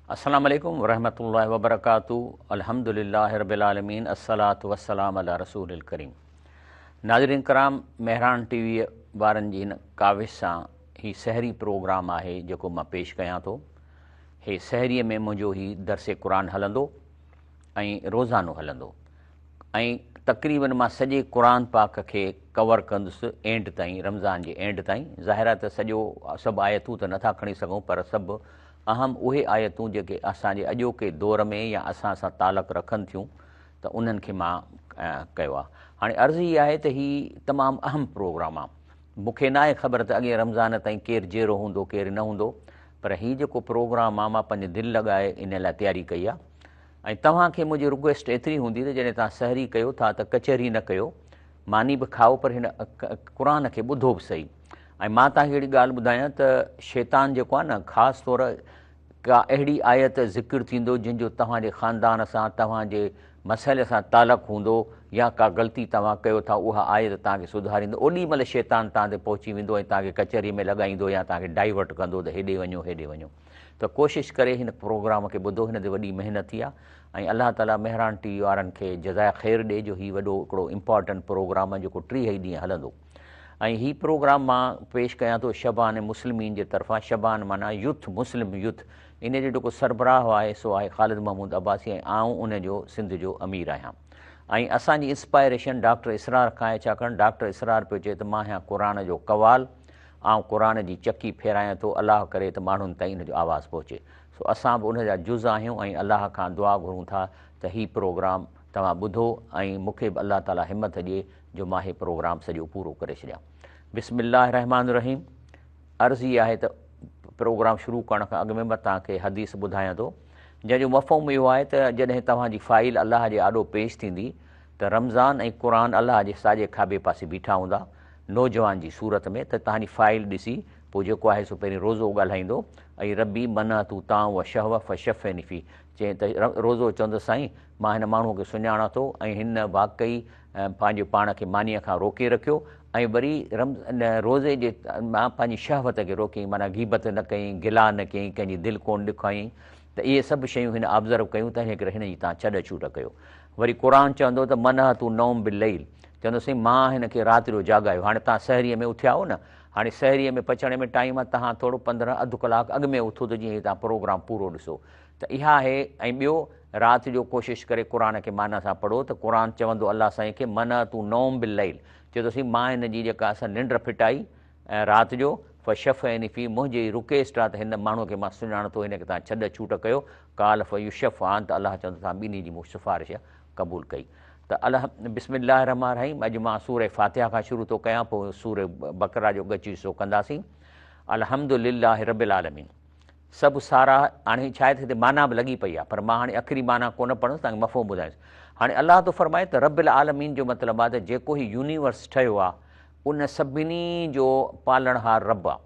अस्सलाम वालेकुम वरहमतुल्लाहि वबरकातुहू। अल्हम्दुलिल्लाहि रब्बिल आलमीन, अस्सलातु वस्सलाम अला रसूलिल करीम। नाज़रीन कराम, मेहरान टीवी वारनि जी हिन काविश सां ही सहरी प्रोग्राम आहे जेको मां पेश कयां थो। हे सहरीअ में मुंहिंजो ही दर्से क़ुरान हलंदो ऐं रोज़ानो हलंदो ऐं तक़रीबन मां सॼे क़ुरान पाक खे कवर कंदुसि एंड ताईं, रमज़ान जे एंड ताईं। ज़ाहिर आहे त सभु आयतूं त नथा खणी सघूं, पर सभु अहम उहे आयतूं जेके असांजे अॼोके दौर में या असां सां तालुक़ु रखनि थियूं त उन्हनि खे मां कयो आहे। हाणे अर्ज़ु इहा आहे त हीउ तमामु अहम प्रोग्राम आहे। मूंखे न आहे ख़बर त अॻे रमज़ान ताईं केरु जहिड़ो हूंदो केरु न हूंदो, पर हीउ जेको प्रोग्राम आहे मां पंहिंजी दिलि लॻाए इन लाइ तयारी कई आहे। ऐं तव्हांखे मुंहिंजी रिक्वेस्ट एतिरी हूंदी त जॾहिं तव्हां सहरी कयो था त कचहरी न कयो, मानी बि खाओ, पर हिन क़ुरान खे ॿुधो बि सही। ऐं मां तव्हांखे अहिड़ी ॻाल्हि ॿुधायां त शैतान जेको आहे न, ख़ासि तौर का अहिड़ी आयत ज़िक्र थींदो जंहिंजो तव्हांजे ख़ानदान सां, तव्हांजे मसइले सां तालुक़ु हूंदो, या का ग़लती तव्हां कयो था, उहा आयत तव्हांखे सुधारींदो। ओॾी महिल शैतान तव्हां ते पहुची वेंदो ऐं तव्हांखे कचहरी में लॻाईंदो या तव्हांखे डाइवर्ट कंदो त हेॾे वञो हेॾे वञो। त कोशिशि करे हिन प्रोग्राम खे ॿुधो, हिन ते वॾी महिनत थी आहे ऐं अलाह ताला मेहरान टीवी वारनि खे जज़ाए ख़ैरु ॾिए जो हीउ वॾो हिकिड़ो इम्पॉर्टेंट प्रोग्राम आहे जेको 30 ॾींहं हलंदो। ऐं हीउ प्रोग्राम मां पेश कयां थो शबान मुस्लिमीन जे तरफ़ां। शबान माना यूथ, मुस्लिम यूथ। इन जो जेको सरबराह आहे सो आहे ख़ालिद महमूद अब्बासी ऐं आऊं उनजो सिंध जो अमीर आहियां। ऐं असांजी इंस्पायरेशन डॉक्टर इसरार खां आहे, छाकाणि डॉक्टर इसरार पियो चए त मां आहियां क़ुरान जो कवाल, ऐं क़ुरान जी चकी फेरायां थो, अलाह करे त माण्हुनि ताईं इन जो आवाज़ु पहुचे। सो असां बि उनजा जुज़ आहियूं ऐं अलाह खां दुआ घुरूं था त हीउ प्रोग्राम तव्हां ॿुधो ऐं मूंखे बि अलाह ताला हिमत ॾिए जो मां हीउ प्रोग्राम सॼो पूरो करे छॾियां। बिस्मिल्लाह रहमान रहीम। अर्ज़ु इहा आहे त प्रोग्राम शुरू करण खां अॻु में मां तव्हांखे हदीस ॿुधायां थो, जंहिंजो मफ़हूम इहो आहे त जॾहिं तव्हांजी फाइल अलाह जे आॾो पेश थींदी त रमज़ान ऐं क़ुरान अलाह जे साॼे खाॿे पासे बीठा हूंदा नौजवान जी सूरत में, त तव्हांजी फाइल ॾिसी पोइ जेको आहे सो पहिरीं रोज़ो ॻाल्हाईंदो ऐं रबी मना तूं तां व शहव फ़शफ़े निफ़ी, चई त रोज़ो चवंदो साईं मां हिन माण्हूअ खे सुञाणा थो ऐं हिन वाक़ई पंहिंजे पाण खे मानीअ खां रोके रखियो ऐं वरी रोज़े जे मां पंहिंजी शहवत खे रोकियईं, माना गीबत न कयईं, गिला न कयईं, कंहिंजी दिलि कोन ॾुखायईं। त इहे सभु शयूं हिन ऑब्ज़र्व कयूं त हिन करे हिन जी तव्हां छॾ छूट कयो। वरी क़ुरान चवंदो त मन तूं नौम बिल लईल, चवंदो साईं मां हिन खे राति जो जाॻायो। हाणे तव्हां सहरीअ में उथिया हो न, हाणे सहरीअ में पचण में टाइम आहे, तव्हां थोरो 15 अधु कलाकु अॻु में उथो त जीअं तव्हां प्रोग्राम पूरो ॾिसो। त इहा आहे। ऐं ॿियो, राति जो कोशिशि करे क़ुरान खे माना सां पढ़ो त क़ुरान चवंदो अलाह साईं खे मन तूं नौम बिल लईल, चए थो साईं मां हिन जी जेका असां निंड फिटाई ऐं राति जो फ़शफ़ ऐं निफ़ी, मुंहिंजी रिक्वेस्ट आहे त हिन माण्हूअ खे मां सुञाणा थो, हिन खे तव्हां छॾ छूट कयो। काल फ़युशफ़ आन, त अलाह चवंदो तव्हां ॿिन्ही जी मूं सिफ़ारिश क़बूल कई। त अलाह बिस्मिल्लाह रहमान रहीम। अॼु मां सूर फ़ातिहा खां शुरू थो कयां, पोइ सूर बकरा जो ॻची हिसो कंदासीं। अल्हम्दुलिल्लाहि रब्बिल आलमीन। सभु सारा हाणे छा आहे त हिते माना बि लॻी पई आहे, पर मां हाणे आख़िरी माना कोन पढ़ंदुसि, तव्हांखे मफ़हूम ॿुधायुसि। हाणे अलाह थो फरमाए त रब्बिल आलमीन जो मतिलबु आहे त जेको ही यूनिवर्स ठहियो आहे उन सभिनी जो पालणहार रब आहे।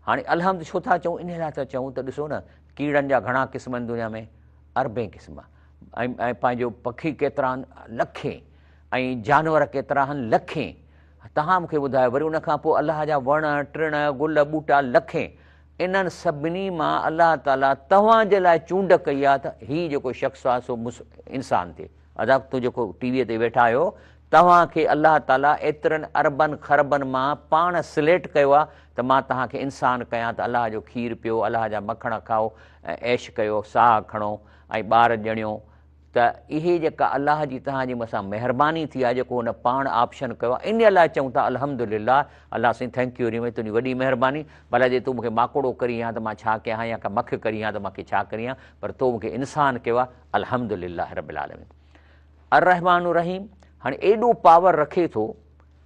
हाणे अलहम्द छो था चऊं, इन लाइ था चऊं त ॾिसो न, कीड़नि जा घणा क़िस्म आहिनि दुनिया में, अरबे क़िस्म, ऐं पंहिंजो पखी केतिरा आहिनि लखे, ऐं जानवर केतिरा आहिनि लखे। तव्हां मूंखे ॿुधायो, वरी उनखां पोइ अलाह जा वण टिण गुल ॿूटा लखे। इन्हनि सभिनी मां अलाह ताला तव्हांजे लाइ चूंड कई आहे त हीउ जेको शख़्स आहे सो इंसानु थिए। अदाब तूं जेको टीवीअ ते वेठा आहियो, तव्हांखे अलाह ताला एतिरनि अरबनि ख़रबनि मां पाण सिलेक्ट कयो आहे त मां तव्हांखे इंसानु कयां, त अलाह जो खीरु पियो, अलाह जा मखण खाओ ऐं ऐश कयो, साह खणो ऐं ॿार ॼणियो। त इहे जेका अलाह जी तव्हांजे मथां महिरबानी थी आहे, जेको हुन पाण ऑप्शन कयो आहे, इन लाइ चऊं था अल्हम्दुलिल्लाह। अलाह साईं थैंक यू वेरी मच, तुंहिंजी वॾी महिरबानी। भला जे तूं मूंखे माकोड़ो करी हा त मां छा कयां हा, या का मख करी हा त मूंखे छा करी हा, पर तो मूंखे इंसानु कयो आहे। अल्हम्दुलिल्लाह रब्बिल आलमीन। अर्रहमान रहीम। हाणे एॾो पावर रखे थो,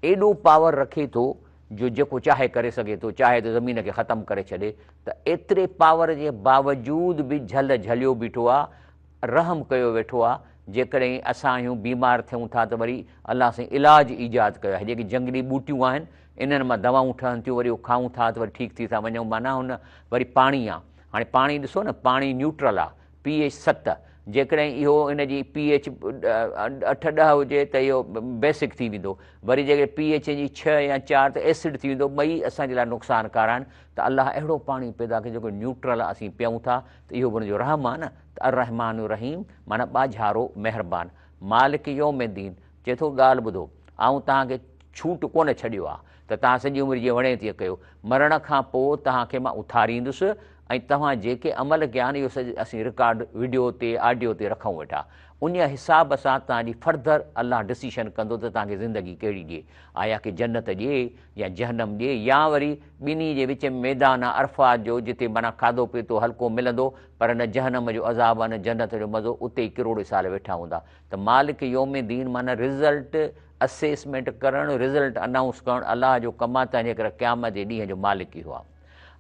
एॾो पावर रखे थो जो जेको चाहे करे सघे थो, चाहे त ज़मीन खे ख़तमु करे छॾे। त एतिरे पावर जे बावजूद बि झल झलियो बीठो आहे, रहम कयो वेठो आहे। जेकॾहिं असां आहियूं बीमार थियूं था त वरी अलाह साईं इलाजु ईजाद कयो आहे। जेकी जंगली ॿूटियूं आहिनि इन्हनि मां दवाऊं ठहनि थियूं, वरी उहो खाऊं था त वरी ठीकु थी था वञूं। माना हुन वरी पाणी आहे, हाणे पाणी ॾिसो न, पाणी न्यूट्रल आहे, pH 7, जेकॾहिं इहो इन जी pH 8-10 हुजे त इहो बेसिक थी वेंदो, वरी जेकॾहिं pH जी 6 या 4 त एसिड थी वेंदो, ॿई असांजे लाइ नुक़सानकार आहिनि। त अलाह अहिड़ो पाणी पैदा कयो जेको न्यूट्रल असीं पियूं था, त इहो बि हुनजो रहम आहे न। त अर्रहमान रहीम माना ॿाझारो महिरबानी, मालिक यौमिद्दीन चए थो ॻाल्हि ॿुधो, ऐं तव्हांखे छूट कोन छॾियो आहे त तव्हां सॼी उमिरि जीअं वणे तीअं कयो, मरण खां पोइ तव्हांखे मां उथारींदुसि ऐं तव्हां जेके अमल कया आहिनि इहो सॼो असीं रिकॉर्ड वीडियो ते ऑडियो ते रखूं वेठा, उन हिसाब सां तव्हांजी फर्दर अलाह डिसीशन कंदो त तव्हांखे ज़िंदगी कहिड़ी ॾिए, आया की जन्नत ॾिए या जहनम ॾिए, या वरी ॿिन्ही जे विच में मैदान आहे अरफ़ात जो जिते माना खाधो पीतो हल्को मिलंदो, पर न जहनम जो अज़ाब आहे न जन्नत जो मज़ो, उते ई किरोड़े साल वेठा हूंदा। त मालिक यौमिद्दीन माना रिज़ल्ट असेसमेंट करणु, रिज़ल्ट अनाउंस करणु अलाह जो कमु आहे, तंहिंजे करे क़यामत जे ॾींहं जो मालिक इहो आहे।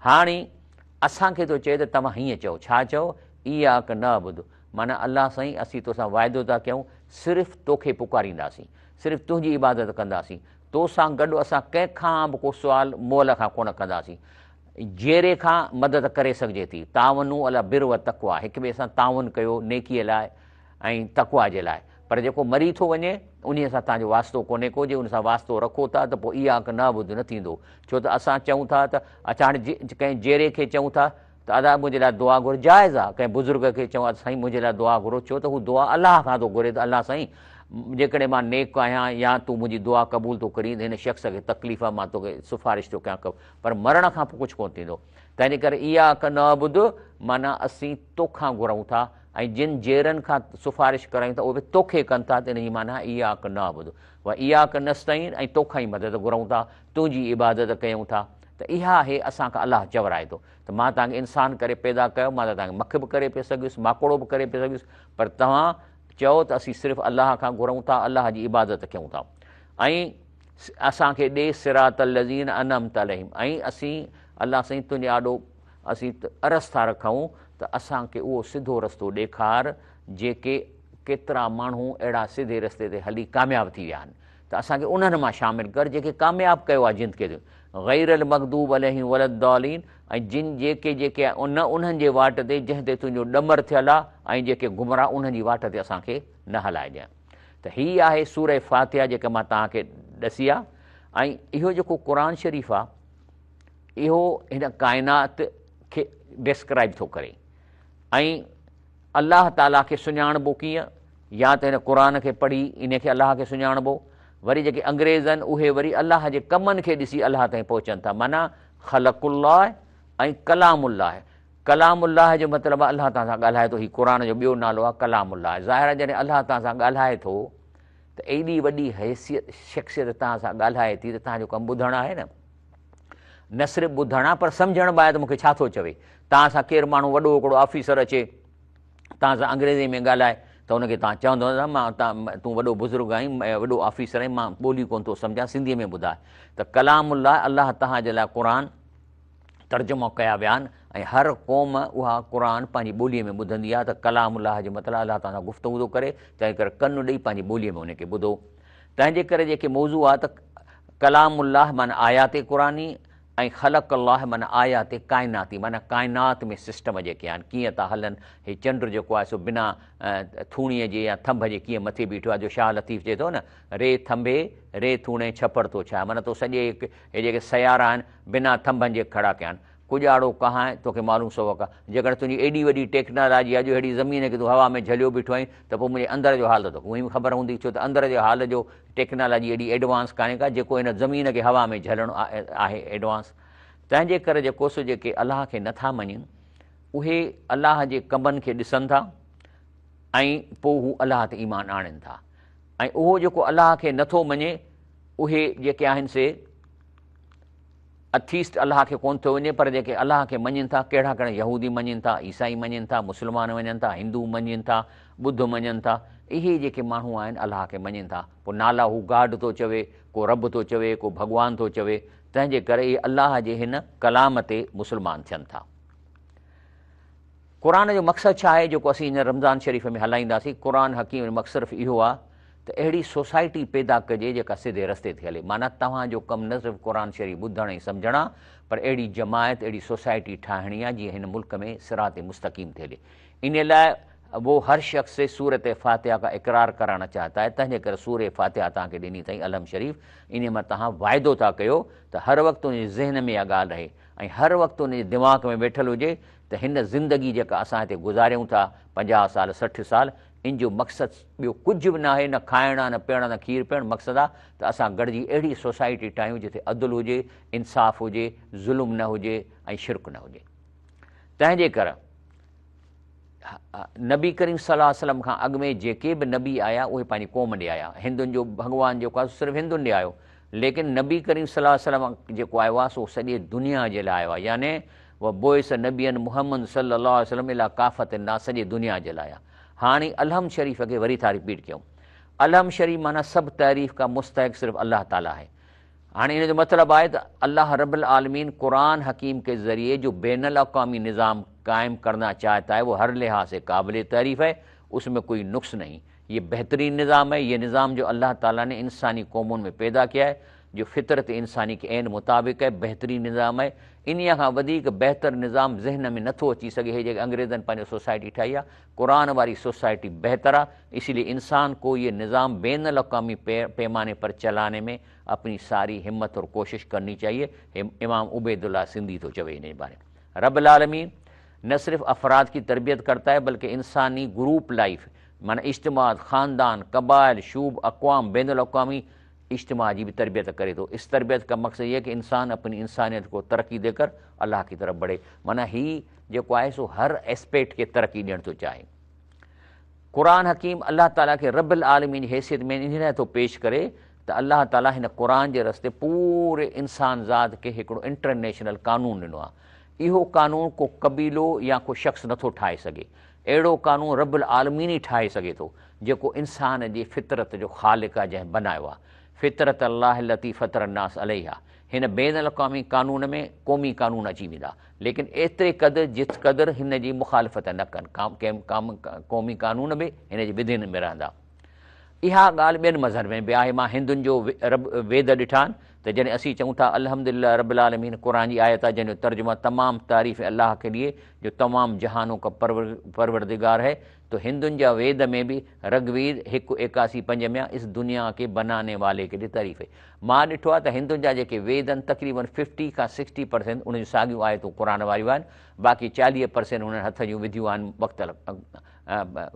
हाणे असांखे थो चए त तव्हां हीअं चओ, छा चओ, इहा न ॿुध, माना अलाह साईं असीं तोसां वाइदो था कयूं, सिर्फ़ु तोखे पुकारींदासीं, सिर्फ़ु तुंहिंजी इबादत कंदासीं, तोसां गॾु असां कंहिंखां बि को सुवालु मोल खां कोन कंदासीं, जहिड़े खां मदद करे सघिजे थी, तावनू अला बिर व तक़वा, हिक ॿिए सां तावन कयो नेकीअ लाइ ऐं तक़वा जे लाइ, पर जेको मरी थो वञे उन सां तव्हांजो वास्तो कोन्हे को, जे उन सां वास्तो रखो था त पोइ इहा न ॿुध न थींदो, छो त असां चऊं था त अच्छा हाणे कंहिं जहिड़े खे चऊं था त अदा मुंहिंजे लाइ दुआ घुर, जाइज़ आहे, कंहिं बुज़ुर्ग खे चऊं साईं मुंहिंजे लाइ दुआ घुरो, छो त हू दुआ अलाह खां थो घुरे, त अलाह साईं जेकॾहिं मां नेक आहियां या तूं मुंहिंजी दुआ क़बूल थो करीं, हिन शख़्स खे तकलीफ़ आहे मां तोखे सिफ़ारिश थो कयां, पर मरण खां पोइ कुझु कोन्ह थींदो, तंहिंजे करे इहा न ॿुध, माना असीं तोखां घुरूं था ऐं जिन जहिड़नि खां सिफ़ारिश करायूं था उहे बि तोखे कनि था, त इन जी माना इहा न ॿुध, इहा नस्तईन ऐं तोखां ई मदद घुरूं था, तुंहिंजी इबादत कयूं था, त इहा आहे असांखां अलाह चवराए थो त मां तव्हांखे इंसान करे पैदा कयो, मां त तव्हांखे मख बि करे पियो सघियुसि, माकोड़ो बि करे पियो सघियुसि, पर तव्हां चओ त असीं सिर्फ़ु अलाह खां घुरूं था, अलाह जी इबादत कयूं था, ऐं असांखे ॾे सिरातल लज़ीन अनअमत अलैहिम, ऐं असीं अलाह साईं तुंहिंजे आॾो असीं अरज़ था रखूं त असांखे उहो सिधो रस्तो ॾेखार, जेके केतिरा माण्हू अहिड़ा सिधे रस्ते ते हली कामयाबु थी विया आहिनि, त असांखे उन्हनि मां शामिलु कर जेके कामयाबु कयो आहे जिंदगीअ जो, गैरल मग़दूब अलैहिम वलद्दालीन, ऐं जिन जेके उन्हनि जे वाट ते जंहिं ते तुंहिंजो ॾमर थियल आहे, ऐं जेके गुमराह उन्हनि जी वाट ते असांखे न हलाए ॾियनि। त हीअ आहे सूरह फातिहा जेका मां तव्हांखे ॾसी आहे, ऐं इहो जेको क़ुर शरीफ़ आहे इहो हिन काइनात खे डिस्क्राइब थो करे, ऐं अलाह ताला खे सुञाणबो कीअं, या त हिन क़ुर खे पढ़ी इन खे अलाह खे सुञाणबो, वरी जेके अंग्रेज़ आहिनि उहे वरी अलाह जे कमनि खे ॾिसी अलाह ताईं पहुचनि था, माना ख़लक़ुल्लाह ऐं कलामुल्लाह, कलामुल्लाह जो मतिलबु आहे अलाह तव्हां सां ॻाल्हाए थो, हीउ क़ुर जो ॿियो नालो आहे कलामुल्लाह, ज़ाहिर आहे जॾहिं अलाह तव्हां सां ॻाल्हाए थो त एॾी वॾी हैसियत शख़्सियत तव्हां सां ॻाल्हाए थी त तव्हांजो कमु ॿुधणु आहे न सिर्फ़ु ॿुधणु आहे पर सम्झण बि आहे त मूंखे छा थो चवे, तव्हां सां केरु माण्हू वॾो हिकिड़ो ऑफिसर अचे तव्हां सां अंग्रेज़ी में ॻाल्हाए त हुनखे तव्हां चवंदव न मां तूं वॾो बुज़ुर्ग आहीं, वॾो ऑफिसर आहीं, मां ॿोली कोन थो सम्झां, सिंधीअ में ॿुधाए, त कलामुल्लाह अलाह तव्हांजे लाइ क़ुर तर्जुमो कया विया आहिनि, ऐं हर क़ौम उहा क़ुर पंहिंजी ॿोलीअ में ॿुधंदी आहे, त कलामुल्लाह जो मतिलबु अलाह तव्हां सां गुफ़्तगू थो करे, तंहिं करे कनु ॾेई पंहिंजी ॿोलीअ में हुनखे ॿुधो, तंहिंजे करे जेके मौज़ू आहे त कलामुल्लाह माना आयात क़ुरानी, ऐं ख़लक़ल्लाह माना आयात काइनाती, माना काइनात में सिस्टम जेके आहिनि कीअं था हलनि, हीउ चंड जेको आहे सो बिना थूणीअ जे या थंभ जे कीअं मथे बीठो आहे, जो शाह लतीफ़ चए थो न, रे थंभे रे थूणे छपड़ थो छा, माना तो सॼे हे जेके सयारा आहिनि बिना थंभनि जे खड़ा कया आहिनि, कुॼाड़ो कहां आहे तोखे मालूम सबक़ आहे, जेकॾहिं तुंहिंजी एॾी वॾी टेक्नोलॉजी आहे जो हेॾी ज़मीन खे तूं हवा में झलियो बीठो आहीं त पोइ मुंहिंजे अंदर जो हाल त उहो ई ख़बर हूंदी, छो त अंदर जे हाल जो टेक्नोलॉजी एॾी एडवांस कान्हे का जेको हिन ज़मीन खे हवा में झलणो आहे एडवांस, तंहिंजे करे जेको सो जेके अलाह खे नथा मञनि उहे अलाह जे कमनि खे ॾिसनि था ऐं पोइ हू अलाह ते ईमान आणनि था, ऐं उहो जेको अलाह खे नथो मञे उहे जेके आहिनि से अथीस्ट अलाह खे कोन थो वञे, पर जेके अलाह खे मञनि था कहिड़ा कहिड़ा यहूदी मञनि था, ईसाई मञनि था, मुस्लमान मञनि था, हिंदू मञनि था, ॿुध मञनि था, इहे जेके माण्हू आहिनि अलाह खे मञनि था, पोइ नाला हू गाड थो चवे, को रब थो चवे, को भॻवान थो चवे, तंहिंजे करे इहे अलाह जे हिन कलाम ते मुस्लमान थियनि था। क़ुर जो मक़सदु छा आहे जेको असीं हिन रमज़ान शरीफ़ में हलाईंदासीं, क़ुर हकीम जो मक़सदु सिर्फ़ु इहो आहे त अहिड़ी सोसाइटी पैदा कजे जेका सिधे रस्ते ते हले, माना तव्हांजो कमु न सिर्फ़ु क़ुर शरीफ़ ॿुधणु ऐं सम्झणु आहे, पर अहिड़ी जमायत अहिड़ी सोसाइटी ठाहिणी आहे जीअं हिन मुल्क में सिरात मुस्तक़ीम थिए हले। इन लाइ वो हर शख्स से सूरत फ़ातिहा का इकरार कराना चाहता है, तंहिंजे करे सूर फ़ातिहा तव्हांखे ॾिनी अथई अलम शरीफ़। इन मां तव्हां वाइदो था कयो त हर वक़्तु उनजे ज़हन में इहा ॻाल्हि रहे ऐं हर वक़्तु उनजे दिमाग़ में वेठल हुजे त हिन ज़िंदगी जेका असां हिते गुज़ारियूं था 50 साल 60 साल, इन जो मक़सदु ॿियो कुझु बि न आहे, न खाइण आहे, न पीअण, न खीर पीअण। मक़सदु आहे त असां गॾिजी अहिड़ी सोसाइटी ठाहियूं जिते अदल हुजे, इंसाफ़ हुजे, ज़ुल्म न हुजे ऐं शिरक न हुजे। तंहिंजे करे नबी करीम सल्लल्लाहु अलैहि वसल्लम खां अॻु में जेके बि नबी आया उहे पंहिंजी क़ौम ॾे आया। हिंदुनि जो भॻवानु जेको आहे सिर्फ़ु हिंदुनि ॾे आयो, लेकिन नबी करीम सल्लल्लाहु अलैहि वसल्लम जेको आयो आहे सो सॼे दुनिया जे लाइ आयो आहे। याने व बोइस नबियन मुहम्मद सल्लल्लाहु अलैहि वसल्लम इला काफ़त ना, सॼे दुनिया जे लाइ। हाणे अलहम शरीफ़ खे वरी था रिपीट कयूं। अलहम शरीफ़ माना सभु तारीफ़ का मुस्तहिक़ सिर्फ़ु अल्लाह ताला आहे। हाणे इन जो मतिलबु आहे त अल्लाह रब्बुल आलमीन कुरान हकीम के ज़रिए जो बैनुल अक़वामी निज़ाम कायम करना चाहता है वो हर लिहाज से काबिल तारीफ़ है, उसमें कोई नुक्स नहीं। ये बेहतरीन निज़ाम है। ये निज़ाम जो अल्लाह ताला ने इंसानी कौमुनि में पैदा किया है, जो फितरत इंसानी के ऐन मुताबिक़ है, बेहतरीन निज़ाम है। इन खां वधीक बहितर निज़ाम ज़हन में नथो अची सघे। हे जेके अंग्रेज़नि पंहिंजो सोसाइटी ठाही आहे, कुरान वारी सोसाइटी बहतर आहे। इसलिए इंसान को ये निज़ाम बैनुल अक़वामी पैमाने पर चलाने में अपनी सारी हिम्मत और कोशिश करनी चाहिए। इमाम उबैदुल्लाह सिंधी तो चवे इन बारे। रब्बुल आलमीन न सिर्फ अफराद की तरबियत करता है बल्कि इंसानी ग्रुप लाइफ माना इज्तिमात, ख़ानदान, कबाइल, शूब, अक़वाम, बैनुल अक़वामी इज्तिमा की भी तरबियत करे तो। इस तरबियत का मकसद ये है कि इंसान अपनी इंसानियत को तरक्की देकर अल्लाह की तरफ बढ़े। माना ही जो है सो हर एस्पेक्ट के तरक्की ॾियण तो चाहे। कुरान हकीम अल्लाह ताला के रब्बुल आलमीन जी हैसियत में इन तो पेश करे त अल्लाह ताला हिन कुरान जे रस्ते पूरे इंसान ज़ात के हिकिड़ो इंटरनेशनल कानून ॾिनो आहे। इहो कानून को कबीलो या को शख़्स नथो ठाहे सघे। अहिड़ो कानून रब्बुल आलमीन ई ठाहे सघे थो जेको इंसान जी फितरत जो ख़ालिक़ आहे, जंहिं बनायो आहे। फितरत अल्लाह लती फतर अन्नास अलैहा। हिन बैनुल अक़वामी कानून में क़ौमी कानून अची वेंदा, लेकिन एतिरे क़दुरु जिस क़दुरु हिन जी मुखालिफ़त न कनि। क़ौमी कानून बि हिन जे विधिन में रहंदा। इहा ॻाल्हि ॿियनि मज़हब में बि आहे। मां हिंदुनि जो वेद ॾिठा आहिनि त जॾहिं असीं चऊं था अल्हम्दुलिल्लाह रब्बिल आलमीन, क़ुरान जी आयत आहे जंहिंजो तर्जुमा तमामु तारीफ़ अल्लाह के लिए जो तमामु जहानों का परवरदिगार है, तो हिंदुनि जा वेद में बि ऋग्वेद 1:81-5 में इस दुनिया के बनाने वाले के लिए तारीफ़ है। मां ॾिठो आहे त हिंदुनि जा जेके वेद आहिनि तक़रीबन 50 खां 60% उन जूं साॻियूं आयतूं क़ुरान वारियूं आहिनि। बाक़ी 40% उन्हनि हथ जूं विधियूं आहिनि, वक़्तु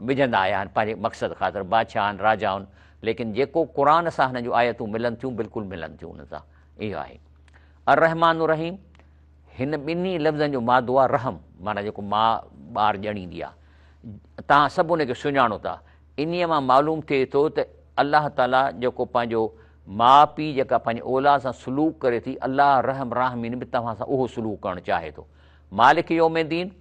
विझंदा आया आहिनि पंहिंजे मक़सदु ख़ातिर, बादशाह आहिनि, राजा आहिनि। लेकिन जेको क़ुरान सां हिन जूं आयतूं मिलनि थियूं बिल्कुलु मिलनि थियूं उन सां। इहो आहे अर रहमान रहीम। हिन ॿिन्ही लफ़्ज़नि जो मादो आहे रहम, माना जेको माउ ॿार ॼणींदी आहे। तव्हां सभु उनखे सुञाणो था। इन्हीअ मां मालूम थिए थो त अल्लाह ताला जेको पंहिंजो माउ पीउ जेका पंहिंजे औलाद सां सलूक करे थी, अल्लाह रहम राहमीन बि तव्हां सां उहो सलूक करणु चाहे थो। मालिक यौमिद्दीन,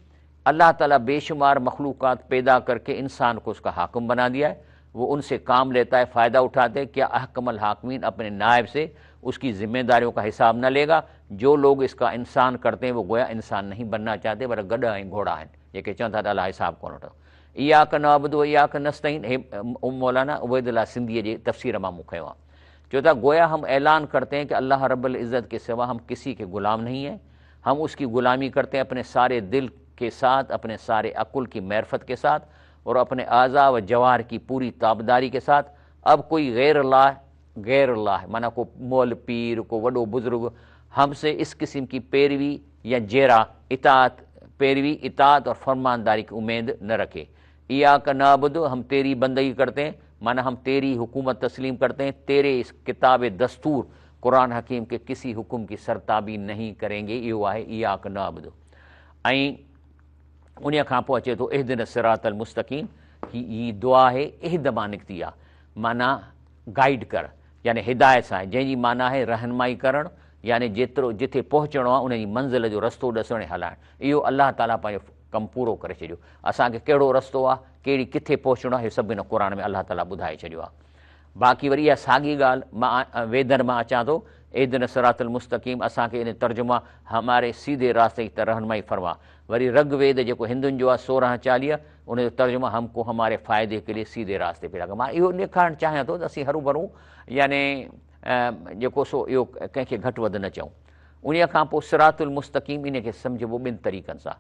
अल्लाह ताला बेशुमार मखलूक़ात पैदा करके इंसान को उसका हाकिम बना दिया है। वो उनसे काम लेता है, फ़ायदा उठाते। क्या अहकमल हाकिमीन अपने नायब से उसकी जिम्मेदारियों का हिसाब न लेगा? जो लोग इसका इंसान करते हैं वो गोया इंसान नहीं बनना चाहते, पर गॾ ऐं घोड़ा आहिनि जेके चवनि था त अलाह हिसाब कोन वठो। इयाक नअबुदु व इयाक नस्तईन, हे मौलाना उबैदुल्लाह सिंधीअ जे तफ़सीर मां मूं खयो आहे। चो था गोया हम ऐलान करते हैं कि अल्लाह रब्बुल इज़्ज़त के सिवा हम किसी के गुलाम नहीं हैं। हम उसकी गुलामी करते हैं अपने सारे दिल के साथ, अपने सारे अकुल की मारिफत के साथ और अपने आज़ा व जवाहर की पूरी ताबदारी के साथ। अब कोई गैर अल्लाह माना को मोल पीर, को वडो बुजुर्ग हमसे इस किस्म की पैरवी या जेरा पैरवी इतात और फरमानदारी की उम्मीद न रखे। इयाक नअबुदु, हम तेरी बंदगी करते हैं, माना हम तेरी हुकूमत तस्लीम करते हैं। तेरे इस किताब दस्तूर कुरान हकीम के किसी हुक्म की सरताबी नहीं करेंगे। इहो आहे इयाक नअबुदु। ऐं उन खां पोइ अचे थो इहदिन सिरातल मुस्तकीम। ही दुआ है इहद मां निकिती आहे, माना गाइड कर, यानी हिदायत सां, जंहिंजी माना आहे रहनुमाई करणु, यानी जेतिरो जिथे पहुचणो आहे उनजी मंज़िल जो रस्तो ॾसणु हलाइणु। इहो अल्लाह ताला पंहिंजो कमु पूरो करे छॾियो। असांखे कहिड़ो रस्तो आहे, कहिड़ी किथे पहुचणो आहे, इहो सभु हिन क़ुरान में अल्लाह ताला ॿुधाए छॾियो आहे। बाक़ी वरी इहा साॻी ॻाल्हि मां वेदनि मां अचां थो, इहदिन सिरातल मुस्तकीम, असांखे इन तर्जुमा हमारे सीधे रास्ते की तरह रहनुमाई फरमा। वरी ऋग्वेद जेको हिंदुनि जो आहे 16:40, उनजो तर्जुमा हमको हमारे फ़ाइदे के लिए सीधे रास्ते पे लॻा। मां इहो ॾेखारणु चाहियां थो त असीं हरू भरू यानी जेको सो इहो कंहिंखे घटि वधि न चऊं। उन खां पोइ सिरातुल मुस्तकीम इन खे सम्झिबो ॿिनि तरीक़नि सां।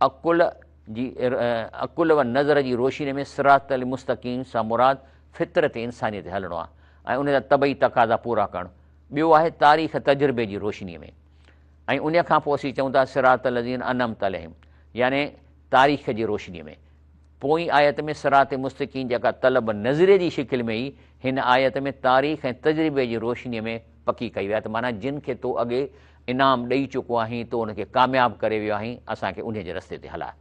अकुल जी अकुल व नज़र जी रोशनी में सिरातल मुस्तक़ीम सां मुराद फितरत इंसानी ते हलणो आहे ऐं उन जा तबई तक़ाज़ा पूरा करणु। ॿियो आहे तारीख़ तजुर्बे जी रोशनीअ में, ऐं उन खां पोइ असीं चऊं था सिरातल लज़ीन अनअमत अलैहिम, यानी तारीख़ जी रोशनीअ में। पोइ आयत में सिरात मुस्तक़ीम जेका तलब नज़रे जी शिकिल में ई हिन आयत में तारीख़ ऐं तजुर्बे जी रोशनीअ में पकी कई वई आहे। त माना जिन खे तो अॻे इनाम ॾेई चुको आहीं, तो उनखे कामयाबु करे वियो आहीं, असांखे उन जे रस्ते ते हलाए।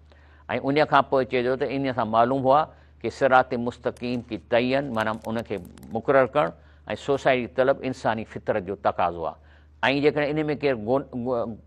ऐं उन खां पोइ चइजो त इन सां मालूम हुआ कि सिरात मुस्तक़ीम की तयन माना उनखे मुक़ररु करणु ऐं सोसाइटी तलब इंसानी फितरत जो तक़ाज़ो आहे। ऐं जेकॾहिं इन में केरु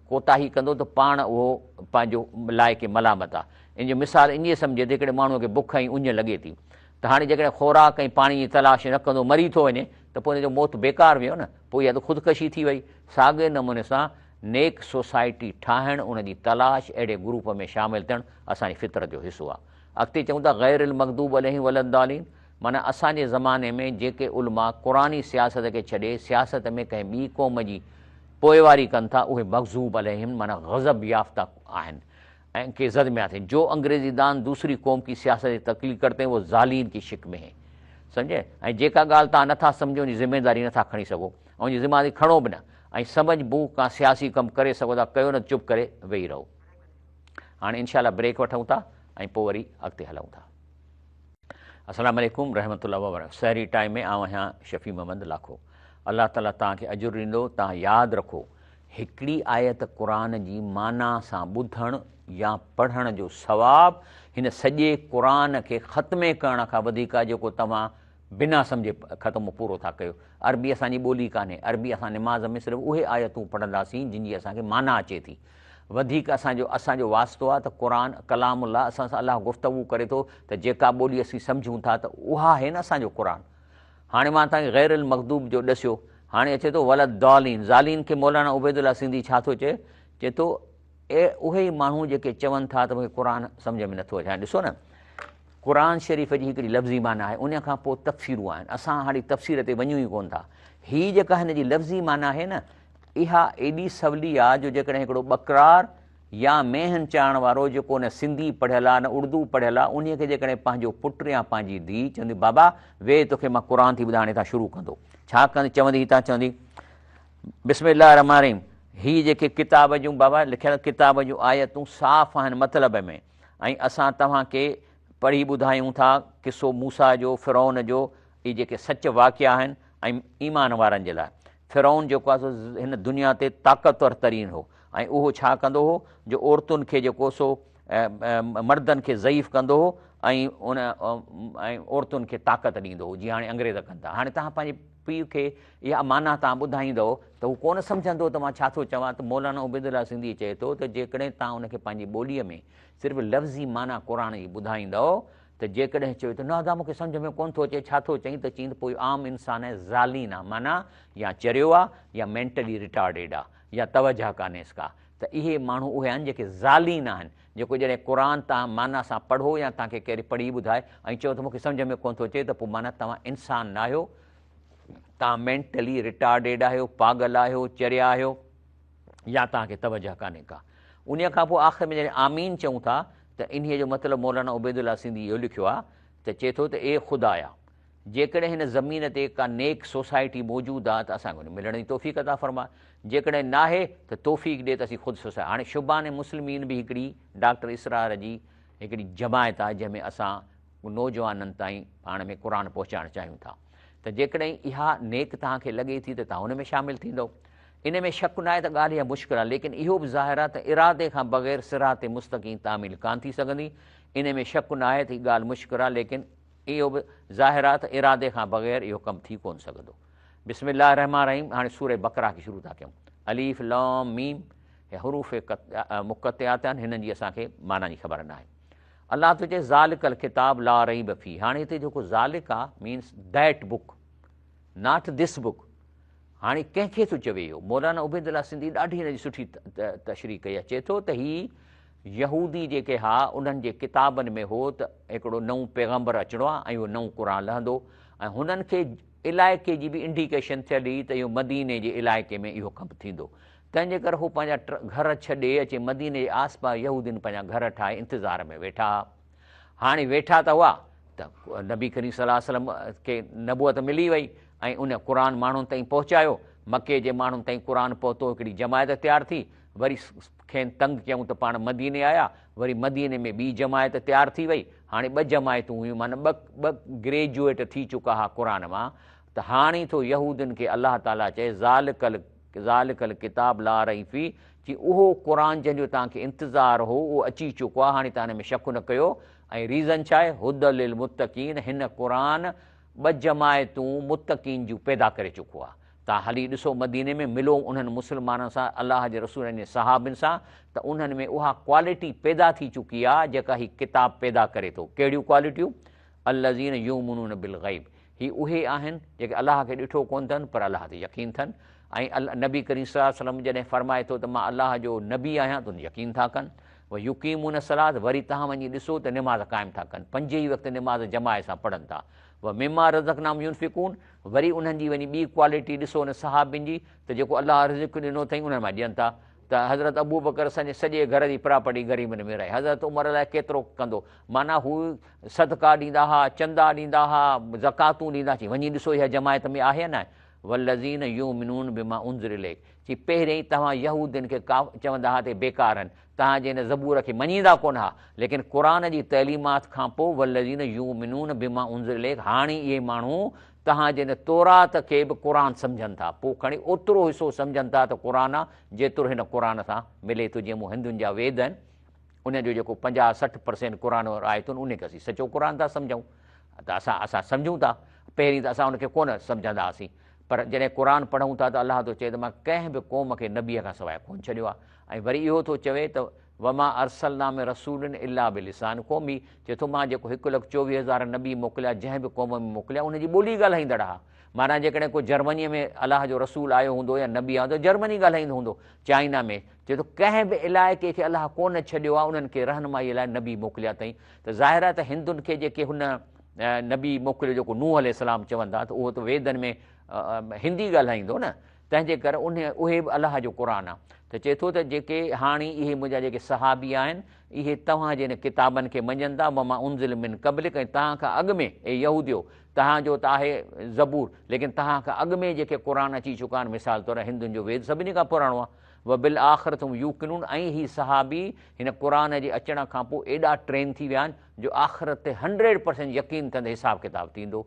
कोताही कंदो त पाण उहो पंहिंजो लाइ के मलामत आहे। इन जो मिसाल इन सम्झे जेकॾहिं माण्हूअ खे बुख ऐं उञ लॻे थी, त हाणे जेकॾहिं खुराक ऐं पाणी जी तलाश न कंदो, मरी थो वञे, त पोइ हुनजो मौत बेकार वियो न, पोइ इहा त ख़ुदकशी थी वई। साॻिए नमूने सां नेक सोसाइटी ठाहिणु, उनजी तलाश, अहिड़े ग्रुप में शामिलु थियणु असांजी फितरत जो हिसो आहे। अॻिते चऊं था गैरिल मग़दूब अलैहिम वलद्दालीन, माना असांजे ज़माने में जेके उलमा क़ुरानी सियासत खे छॾे सियासत में कंहिं ॿी क़ौम जी पोइवारी कनि था, उहे मग़ज़ूब अलैहिम माना गज़ब याफ़्ता आहिनि ऐं के ज़द में आते। जो अंग्रेज़ी दान दूसरी क़ौम की सियासत जी तक़लीद करते हैं वो ज़ालीन की शिक में है, सम्झे। ऐं जेका ॻाल्हि तव्हां नथा सम्झो, उनजी ज़िमेदारी नथा खणी सघो, ऐं उनजी ज़िमेदारी खणो बि न, ऐं सम्झ बू का सियासी कमु करे सघो था, कयो न, चुप करे वेही रहो। हाणे इनशाला ब्रेक वठूं था ऐं पोइ वरी अॻिते हलूं था। अस्सलामु अलैकुम रहमतुल्लाहि व बरकातहू। सहरी टाइम में आउं आहियां शफ़ी मोहम्मद लाखो। अल्लाह ताला तव्हांखे अजुर ॾींदो। तव्हां यादि रखो, हिकिड़ी आयत क़ुर जी माना सां ॿुधणु या पढ़ण जो सवाबु हिन सॼे क़ुर खे ख़तमे करण खां वधीक आहे, जेको तव्हां बिना सम्झे ख़तमु पूरो था कयो। अरबी असांजी ॿोली कान्हे, अरबी असां निमाज़ में सिर्फ़ु उहे आयतूं पढ़ंदासीं जिन जी असांखे माना अचे थी। वधीक असांजो वास्तो आहे त क़ुर कलामुल्लाह, असां सां अलाह गुफ़्तगू करे थो, त जेका ॿोली असीं सम्झूं था त उहा आहे न असांजो क़ुर। हाणे मां तव्हांखे गैरिल मग़दूब जो ॾसियो, हाणे अचे थो वलद्दालीन। ज़ालीन खे मौलाना उबैदुल्लाह सिंधी छा थो चए थो उहे ई माण्हू जेके चवनि था त मूंखे क़ुर सम्झ में नथो अचे। हाणे ॾिसो न, क़ुर शरीफ़ जी हिकिड़ी लफ़्ज़ी माना आहे, उन खां पोइ तफ़सीरूं आहिनि। असां हाणे तफ़सीर ते वञूं ई कोन था। हीअ जेका हिन जी लफ़्ज़ी माना आहे न, इहा एॾी सवली आहे जो जेकॾहिं हिकिड़ो बकरार या मेहन चाढ़ण वारो जेको न सिंधी पढ़ियल आहे न उर्दू पढ़ियल आहे, उन खे जेकॾहिं पंहिंजो पुटु या पंहिंजी धीउ चवंदी बाबा वे तोखे मां क़ुर थी ॿुधाइण था शुरू कंदो, छा कंदी, चवंदी हितां चवंदी बिस्मिल्लाह रहमान रहीम। हीअ जेके किताब जूं बाबा लिखियल किताब जूं आयतूं साफ़ आहिनि मतिलब में, ऐं असां तव्हांखे पढ़ी ॿुधायूं था किसो मूसा जो, फ़िरौन जो, इहे जेके सच वाक़िया आहिनि ऐं ईमान वारनि जे लाइ। फ़िरौन जेको आहे सो हिन दुनिया ते ताक़तवर तरीन हो, ऐं उहो छा कंदो हो जो औरतुनि खे जेको सो मर्दनि खे ज़ईफ़ कंदो हो ऐं औरतुनि खे ताक़त ॾींदो हो, जीअं हाणे अंग्रेज़ कनि था। हाणे तव्हां पंहिंजे पीउ खे इहा माना तव्हां ॿुधाईंदव त हू कोन सम्झंदो त मां छा थो चवां। त मौलाना उबैदुल्लाह सिंधी चए थो त जेकॾहिं तव्हां उनखे पंहिंजी ॿोलीअ में सिर्फ़ु लफ़्ज़ी माना क़ुर जी ॿुधाईंदव, त जेकॾहिं चयो त न दादा मूंखे सम्झ में कोन थो अचे, छा थो चईं, त चईं त पोइ आम इंसान आहे, ज़ालीन आहे, माना या चरियो आहे या मेंटली रिटार्डेड आहे या तवजा कान्हेसि का। त इहे माण्हू उहे आहिनि जेके ज़ालीन आहिनि, जेको जॾहिं क़ुर तव्हां माना सां पढ़ो या तव्हांखे केरु पढ़ी ॿुधाए ऐं चओ त मूंखे सम्झ में कोन थो अचे, त पोइ माना तव्हां इंसान न आहियो, तव्हां मेंटली रिटार्डेड आहियो, पागल आहियो, चरिया आहियो, या तव्हांखे तवजा कान्हे का। उन खां पोइ आख़िर में जॾहिं आमीन चऊं था, त इन जो मतिलबु मौलाना उबैदुल्लाह सिंधी इहो लिखियो आहे त चए थो त ए ख़ुदाया, जेकॾहिं हिन ज़मीन ते का नेक सोसाइटी मौजूदु आहे त असांखे उन मिलण जी तौफ़ीक़ अता फरमाए, जेकॾहिं नाहे त तौफ़ीक़ ॾिए त असीं ख़ुदि सोसाइटी। हाणे शुबान मुस्लिमीन बि हिकिड़ी डॉक्टर इसरार जी हिकिड़ी जमायत आहे जंहिंमें असां नौजवाननि ताईं पाण में क़ुर पहुचाइणु चाहियूं था। त जेकॾहिं इहा नेक तव्हांखे लॻे थी त तव्हां हुन में शामिलु थींदव, इन में शक न आहे त ॻाल्हि इहा मुश्किल आहे, लेकिन इहो बि ज़ाहिर आहे त इरादे खां बग़ैर सिरात मुस्तक़ीम तामील कान थी सघंदी। इन में शक न आहे त हीअ ॻाल्हि मुश्किल आहे, लेकिन इहो बि ज़ाहिर आहे त इरादे खां बग़ैर इहो कमु थी कोन सघंदो। बिस्मिल्लाह रहमान रहीम। हाणे सूरह बक़रा खे शुरू था कयूं। अलीफ लाम मीम हे हरूफ़ मुक़त्तिआत आहिनि, हिननि जी असांखे माना जी ख़बर न आहे। अलाह थो चए ज़ालिकल किताब ला रईब फी। हाणे हिते जेको ज़ालिक आहे means that book, not this book. हाणे कंहिंखे थो चवे इहो? मौलाना उबैदुल्लाह सिंधी ॾाढी हिन जी सुठी तशरीह कई आहे। चए थो त हीअ यहूदी जेके हा उन्हनि जे किताबनि में हो त हिकिड़ो नओं पैगम्बर अचिणो आहे ऐं उहो नओं क़ुर लहंदो, ऐं हुननि खे इलाइक़े जी बि इंडिकेशन थियल हुई त इहो मदीने जे इलाइक़े में इहो कमु थींदो। त तंहिंजे करे हू पंहिंजा घर छॾे अचे मदीने जे आसपास यहूदियुनि पंहिंजा घर ठाहे इंतज़ार में वेठा। हाणे वेठा त हुआ त नबी करीम सल्लल्लाहु अलैहि वसल्लम खे नबूअत मिली वई ऐं उन क़ुर माण्हुनि ताईं पहुचायो। मके जे माण्हुनि ताईं क़ुर पहुतो, हिकिड़ी जमायत तयारु थी। वरी खेनि तंग कयूं त पाण मदीने आया। वरी मदीने में ॿी जमायत तयारु थी वई। हाणे ॿ जमायतूं हुयूं, माना ॿ ग्रेजुएट थी चुका हुआ क़ुर मां। त हाणे थो यहूदियुनि खे अलाह ताला चए ज़ालिकल किताब ला रईफ़ी, कि उहो क़ुर जंहिंजो तव्हांखे इंतज़ारु हो उहो अची चुको आहे। हाणे तव्हां हिन में शक न कयो। ऐं रीज़न छा आहे? हुदल लिल मुत्तक़ीन, हिन क़ुर ॿ जमायतूं मुत्तक़ीन जूं पैदा करे चुको आहे। तव्हां हली ॾिसो मदीने में मिलो उन्हनि मुस्लमाननि सां, अलाह जे रसूल जे सहाबिन सां, त उन्हनि में उहा क्वालिटी पैदा थी चुकी आहे जेका हीउ किताब पैदा करे थो। कहिड़ियूं क्वालिटियूं? अल्लज़ीन युमिनून बिल ग़ैब, ही उहे आहिनि जेके अलाह खे ॾिठो कोन अथनि पर अलाह ते यकीन अथनि। ऐं नबी करीम सल्लल्लाहु अलैहि वसल्लम जॾहिं फरमाए थो त मां अलाह जो नबी आहियां त यकीन था कनि। व युकीमून सलात, वरी तव्हां वञी ॾिसो त निमाज़ क़ाइमु था कनि, 5 ई वक़्तु निमाज़ जमायत सां पढ़नि था। व मिमा रज़क़नाहुम युनफ़िक़ून, वरी उन्हनि जी वञी ॿी क्वालिटी ॾिसो उन सहाबिन जी, त जेको अलाह रिज़्क़ ॾिनो अथई उन्हनि मां ॾियनि था। त हज़रत अबू बकर सॼे घर जी प्रापर्टी ग़रीबनि में रहे। हज़रत उमर लाइ केतिरो कंदो, माना हू सदका ॾींदा हुआ, चंदा ॾींदा हुआ, ज़कातूं ॾींदा। चई वञी ॾिसो इहा जमायत में आहे न। वल्लज़ीन युमिनून बिमा उनज़िल इलैक, चई पहिरियों ई तव्हां यहूदियुनि खे चवंदा हुआ त बेकार आहिनि, तव्हां जे हिन ज़बूर खे मञींदा कोन हा। लेकिन क़ुर जी तइलीमात खां पोइ वल्लज़ीन युमिनून बिमा उनज़िल इलैक, हाणे इहे माण्हू तव्हांजे हिन तौरात खे बि क़ुर सम्झनि था। पोइ खणी ओतिरो हिसो सम्झनि था त क़ुर आहे जेतिरो हिन क़ुर सां मिले थो। जीअं मूं हिंदुनि जा वेद आहिनि, उनजो जेको 50-60% क़ुर आयतुनि उनखे असीं सचो क़ुर था सम्झूं। त असां सम्झूं था। पहिरीं त असां उनखे कोन सम्झंदा हुआसीं, पर जॾहिं क़ुर पढ़ूं था त अलाह थो चए त मां कंहिं बि क़ौम खे नबीअ खां सवाइ कोन छॾियो आहे। ऐं वरी इहो थो चवे त वमा अरसलना में रसूलन इल्ला बिलिसान क़ौमी, चए थो मां जेको 1,24,000 नबी मोकिलिया जंहिं बि क़ौम में मोकिलिया उनजी ॿोली ॻाल्हाईंदड़ आहे। माना जेकॾहिं को जर्मनीअ में अलाह जो रसूल आयो हूंदो या नबी आयो त जर्मनी ॻाल्हाईंदो हूंदो। चाइना में चए थो कंहिं बि इलाइक़े खे अलाह कोन छॾियो आहे, उन्हनि खे रहनुमाईअ लाइ नबी मोकिलिया अथई। त ज़ाहिर आहे त हिंदुनि खे जेके हुन नबी मोकिलियो जेको नूह अलैहिस्सलाम चवंदा, त उहो त वेदनि में हिंदी ॻाल्हाईंदो न। तंहिंजे करे उहे बि अलाह जो क़ुर आहे। त चए थो त जेके हाणे इहे मुंहिंजा जेके सहाबी आहिनि, इहे तव्हांजे हिन किताबनि खे मञनि था। वमा उनज़िल मिन क़ब्लिक, ऐं तव्हां खां अॻु में ऐं यहूदियो तव्हांजो त आहे ज़बूर, लेकिन तव्हां खां अॻु में जेके क़ुर अची चुका आहिनि, मिसाल तौरु हिंदुनि जो वेद सभिनी खां पुराणो आहे। व बिल आख़िरतुम यूक़िनून, ऐं ही सहाबी हिन क़ुर जे अचण खां पोइ एॾा ट्रेन थी विया आहिनि जो आख़िरत ते 100% यकीन कंदे हिसाब किताब थींदो।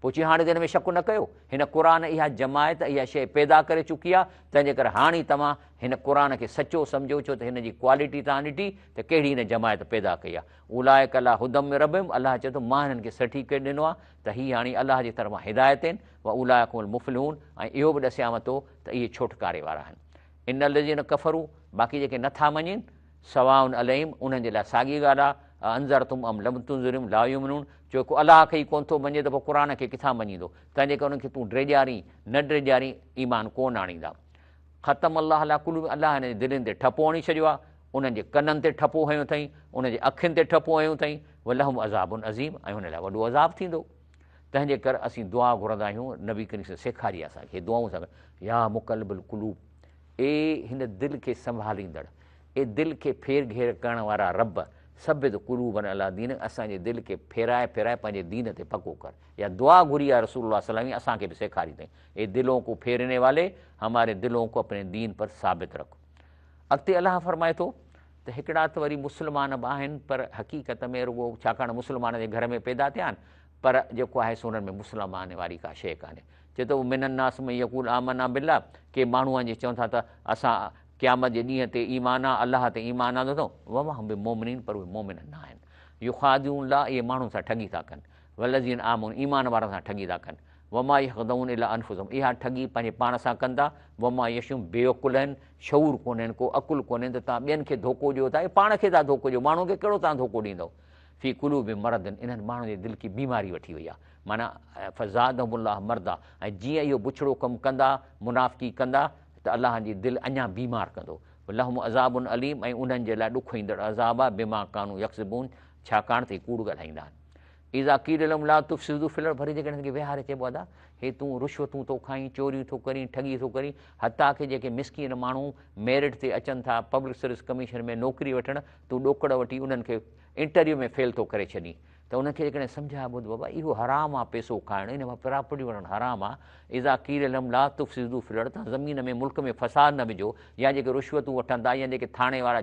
पोइ चई हाणे त हिन में शक न कयो, हिन क़ुर इहा जमायत इहा शइ पैदा करे चुकी आहे। तंहिंजे करे हाणे तव्हां हिन क़ुर खे सचो सम्झो, छो त हिन जी क्वालिटी तव्हां ॾिठी त कहिड़ी हिन जमायत पैदा कई आहे। उलाइक अला हुदम में रबियम, अलाह चए थो मां हिननि खे सर्टिफिकेट ॾिनो आहे त हीअ हाणे अलाह जी तरफ़ां हिदायत आहिनि। व उलाइकुमुल मुफ़्लिहून, ऐं इहो बि ॾसियांव थो त इहे छोटकारे वारा आहिनि। इन लज़ीन कफ़रू, बाक़ी जेके नथा मञनि, सवाउन अलैहिम, उन्हनि जे लाइ साॻी ॻाल्हि आहे। अंज़रतुम अम लम तुंज़िरिम ला युमिनून, जो को अलाह खे ई कोन थो मञे त पोइ क़ुर खे किथां मञींदो। तंहिंजे करे उनखे तूं ड्रेजारी न ड्रेजारी ईमान कोन आणींदा। ख़तम अलाह अला कुलूब, अलाह हिन जे दिलनि ते ठपो हणी छॾियो आहे, उन्हनि जे कननि ते ठपो हयूं अथई, उनजे अखियुनि ते ठपो हयूं अथई। वलहुम अज़ाबुन अज़ीम, ऐं हुन लाइ वॾो अज़ाब थींदो। तंहिंजे करे असीं दुआ घुरंदा आहियूं, नबी करीम सेखारी असांखे दुआऊं सां, या मुक़ल्लिबुल क़ुलूब, ए हिन दिलि खे संभालींदड़, ए दिलि खे फेर घेर करण वारा रब, सबित कुलूबन अला दीन, असांजे दिलि खे फेराए फेराए पंहिंजे दीन ते पको कर। या दुआ घुरी आहे रसूलुल्लाह सल्लल्लाहु अलैहि वसल्लम, असांखे बि सेखारी अथई, ए दिलों को फेरने वाले हमारे दिलों को अपने दीन पर साबित रख। अॻिते अलाह फरमाए थो त हिकिड़ा त वरी मुस्लमान बि आहिनि, पर हक़ीक़त में रुॻो छाकाणि मुस्लमान जे घर में पैदा थिया आहिनि, पर जेको आहे सो हुननि में मुस्लमान वारी का शइ कान्हे। चए थो मिनन्नास में यक़ूल आमना बिल्लाह, के माण्हू आहिनि चवनि था त असां क़यामत जे ॾींहं ते ईमान आहे, अलाह ते ईमान आंदो अथऊं, वमा हम बि मोमिनीन, पर उहे मोमिन न आहिनि। युखादिऊन ला, इहे माण्हुनि सां ठगी था कनि। वलज़ीन आमून, ईमान वारनि सां ठगी था कनि। वमा यख़दऊन इला अनफुसहुम, इहा ठगी पंहिंजे पाण सां कंदा। वमा यशूम, बेवकुल आहिनि, शऊर कोन्हनि, को अकुल कोन्हनि, त तव्हां ॿियनि खे धोखो ॾियो था, पाण खे था धोखो ॾियो, माण्हू खे कहिड़ो तव्हां धोखो ॾींदव। फी कुलूबि मरदन, इन्हनि माण्हुनि जे दिलि की बीमारी वठी वई आहे, माना फ़ज़ादहुमुल्लाह मर्दा। ऐं जीअं इहो बुछड़ो कमु कंदा, मुनाफ़िकी कंदा, त अलाह जी दिलि अञा बीमार कंदो। लहुम अज़ाबुन अलीम, ऐं उन्हनि जे लाइ ॾुख ईंदड़ अज़ाब आहे, बिमा कानू यक्सिबून, छाकाणि त कूड़ ॻाल्हाईंदा आहिनि। इज़ा कील लहुम ला तुफ़्सिदू फ़िल अर्ज़, वरी जेकॾहिं हिनखे विहारे चइबो आहे हे तूं रिश्वतूं थो खाईं, चोरियूं थो करीं, ठगी थो करीं, हता के जेके मिसकीन माण्हू मेरिट ते अचनि था पब्लिक सर्विस कमीशन में नौकिरी वठणु, तूं ॾोकड़ वठी उन्हनि खे इंटरव्यू में फेल थो करे छॾीं। त उनखे जेकॾहिं सम्झाए ॿुध बाबा इहो हराम आहे, पैसो खाइणु, इन मां प्रॉपर्टी वठणु हराम आहे। इज़ा कील लहुम ला तुफ़्सिदू फ़िल अर्ज़, तव्हां ज़मीन में मुल्क में फसाद न विझो, या जेके रिश्वतूं वठनि था या जेके थाणे वारा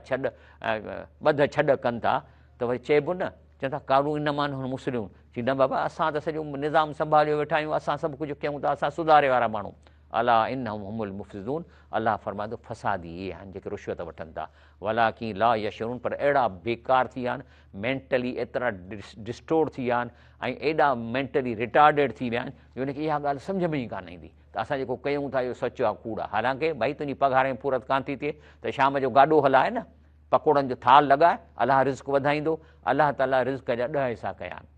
ॿध छॾ कनि था, त वरी चइबो न, चवनि था कानून इन मान मुस्लिम चई न बाबा असां त सॼो निज़ाम संभालियो वेठा आहियूं, असां सभु कुझु कयूं था, असां सुधारे वारा माण्हू। अला इन्नहुम हुमुल मुफ़्सिदून, अलाह फरमाए थो फसादी इहे आहिनि जेके रिश्वत वठनि था। वलाकिन ला यशउरून, पर अहिड़ा बेकार थी विया आहिनि, मेंटली एतिरा डिस्टोर्ड थी विया आहिनि ऐं एॾा मेंटली रिटार्डेड थी विया आहिनि जो उनखे इहा ॻाल्हि सम्झ में ई कान ईंदी त असां जेको कयूं था इहो सचु आहे कूड़ आहे। हालांकि भई तुंहिंजी पघार में पूरत कान थी थिए त शाम जो गाॾो हलाए न, पकोड़नि जो थाल लॻाए, अलाह रिज़्क़ वधाईंदो। अलाह ताला रिज़्क़ जा 10 हिसा कया आहिनि,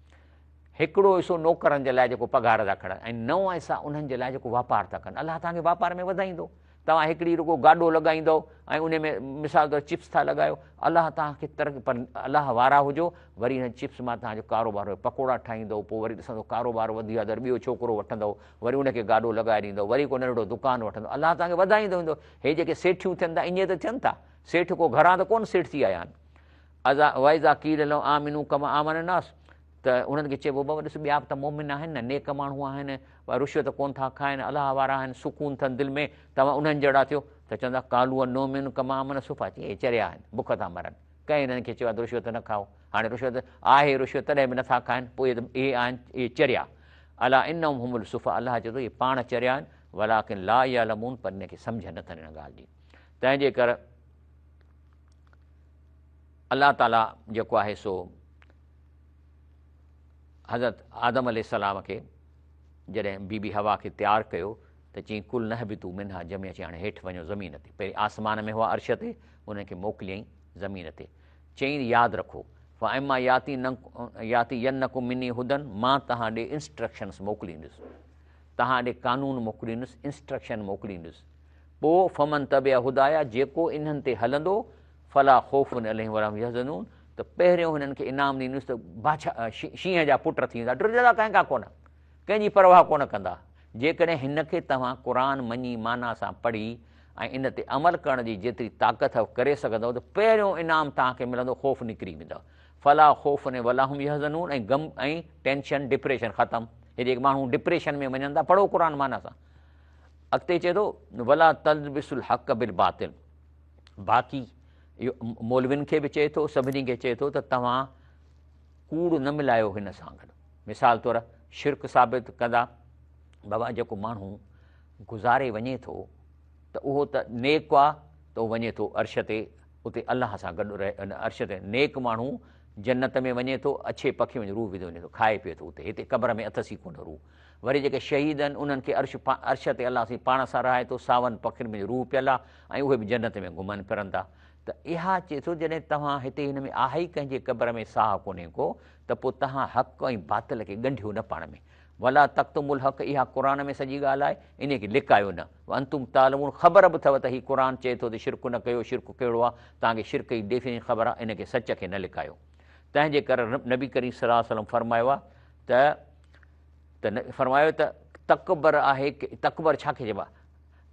हिकिड़ो हिसो नौकरनि जे लाइ जेको पघार था खणनि ऐं 9 हिसा उन्हनि जे लाइ जेको वापारु था कनि। अलाह तव्हांखे वापार में वधाईंदो। तव्हां हिकिड़ी रुगो गाॾो लॻाईंदव ऐं उन में मिसाल तौरु चिप्स था लॻायो, अलाह तव्हांखे तरक़ी, पर अलाह वारा हुजो, वरी हिन चिप्स मां तव्हांजो कारोबार पकोड़ा ठाहींदव, पोइ वरी ॾिसंदो कारोबार वधी आहे त ॿियो छोकिरो वठंदव, वरी उनखे गाॾो लॻाए ॾींदव, वरी को नंढिड़ो दुकानु वठंदो, अलाह तव्हांखे वधाईंदो वेंदो। हे जेके सेठियूं थियनि था ईअं त थियनि था, सेठ को घरां त कोन सेठ थी आया आहिनि। अज़ा वाइज़ा कील लहुम आमिनू कमा आमन नास, त उन्हनि खे चइबो बाबा ॾिस ॿिया बि त मोमिन आहिनि न, नेक माण्हू आहिनि, रिश्वत कोन था खाइनि, अलाह वारा आहिनि, सुकून अथनि दिलि में, तव्हां उन्हनि जहिड़ा थियो। त चवंदा कालू नोमिन कमा आमन सुफ़ा, चई चरिया आहिनि, बुख था मरनि, कंहिं हिननि खे चयो आहे रिश्वत न खाओ। हाणे रिश्वत आहे, रिश्वत तॾहिं बि नथा खाइनि, पोइ इहे आहिनि इहे चरिया। अला इन्नहुम हुमुल सुफ़ा, अलाह चए थो इहे पाण चरिया आहिनि, वलाकिन ला यअलमून, पर हिनखे सम्झ नथनि हिन ॻाल्हि जी। तंहिंजे करे अलाह ताला जेको आहे सो हज़रत आदम अलैहिस्सलाम खे जॾहिं बीबी हवा खे तयारु कयो त चई कुल नहबितू मिन्हा जमी, अची हाणे हेठि वञो ज़मीन ते। पहिरीं आसमान में हुआ अर्श ते, उनखे मोकिलियईं ज़मीन ते, चई यादि रखो फ़अमा याती यन्नकुम मिनी हुदन, मां तव्हां ॾे इंस्ट्रक्शन्स मोकिलींदुसि, तव्हां ॾे कानून मोकिलींदुसि, इंस्ट्रक्शन मोकिलींदुसि। पोइ फमन तबिया हुदाया, जेको इन्हनि ते हलंदो, फला ख़ौफ़ुन अलैहिम वला हुम यहज़नून, त पहिरियों हिननि खे इनाम ॾींदुसि त बादशाह शींहं जा पुट थी वेंदा, ड्रिजंदा कंहिं खां कोन, कंहिंजी परवाह कोन कंदा। जेकॾहिं हिन खे तव्हां क़ुर मञी माना सां पढ़ी ऐं इन ते अमल करण जी जेतिरी ताक़त करे सघंदव त पहिरियों इनाम तव्हांखे मिलंदो, ख़ौफ़ निकिरी वेंदव। फला ख़ौफ़ ने वला हुम यहज़नून, ऐं गम ऐं टेंशन डिप्रेशन ख़तमु। हे जेके माण्हू डिप्रेशन में वञनि था, पढ़ो क़ुर माना सां। अॻिते चए थो वला तल्बिसुल हक़ बिल बातिल, बाक़ी इहो मौलवियुनि खे बि चए थो, सभिनी खे चए थो त तव्हां कूड़ न मिलायो हिन सां गॾु। मिसाल तौरु शिरक साबित कंदा, बाबा जेको माण्हू गुज़ारे वञे थो त उहो त नेक आहे, त उहो वञे थो अर्श ते, उते अलाह सां गॾु रहे, अर्श ते नेक माण्हू जन्नत में वञे थो, अछे पखी में रूह विधो वञे थो, खाए पिए थो उते, हिते क़ब्र में अथसि ई कोन रूह। वरी जेके शहीद आहिनि उन्हनि खे अर्श ते अलाह सां पाण सां रहाए थो, सावनि पखियुनि में रूह पियल आहे ऐं उहे बि जन्नत में घुमनि फिरनि था। त इहा चए थो जॾहिं तव्हां हिते हिन में आहे ई कंहिंजे क़ब्र में साहु कोन्हे को, त पोइ तव्हां हक़ ऐं बातिल खे ॻंढियो न पाण में। वला तख्तुमुल हक़, इहा क़ुर में सॼी ॻाल्हि आहे, इन खे लिकायो न। अंतुम तालमून, ख़बर बि अथव त हीउ क़ुर चए थो त शिरक न कयो, शिरक कहिड़ो आहे, तव्हांखे शिरक जी डेफिनेशन ख़बर आहे, इन खे सच खे न लिकायो। तंहिंजे करे नबी करीम सल्लल्लाहु अलैहि वसल्लम फरमायो आहे त फरमायो त तकबर आहे, तकबर छा खे चइबो आहे,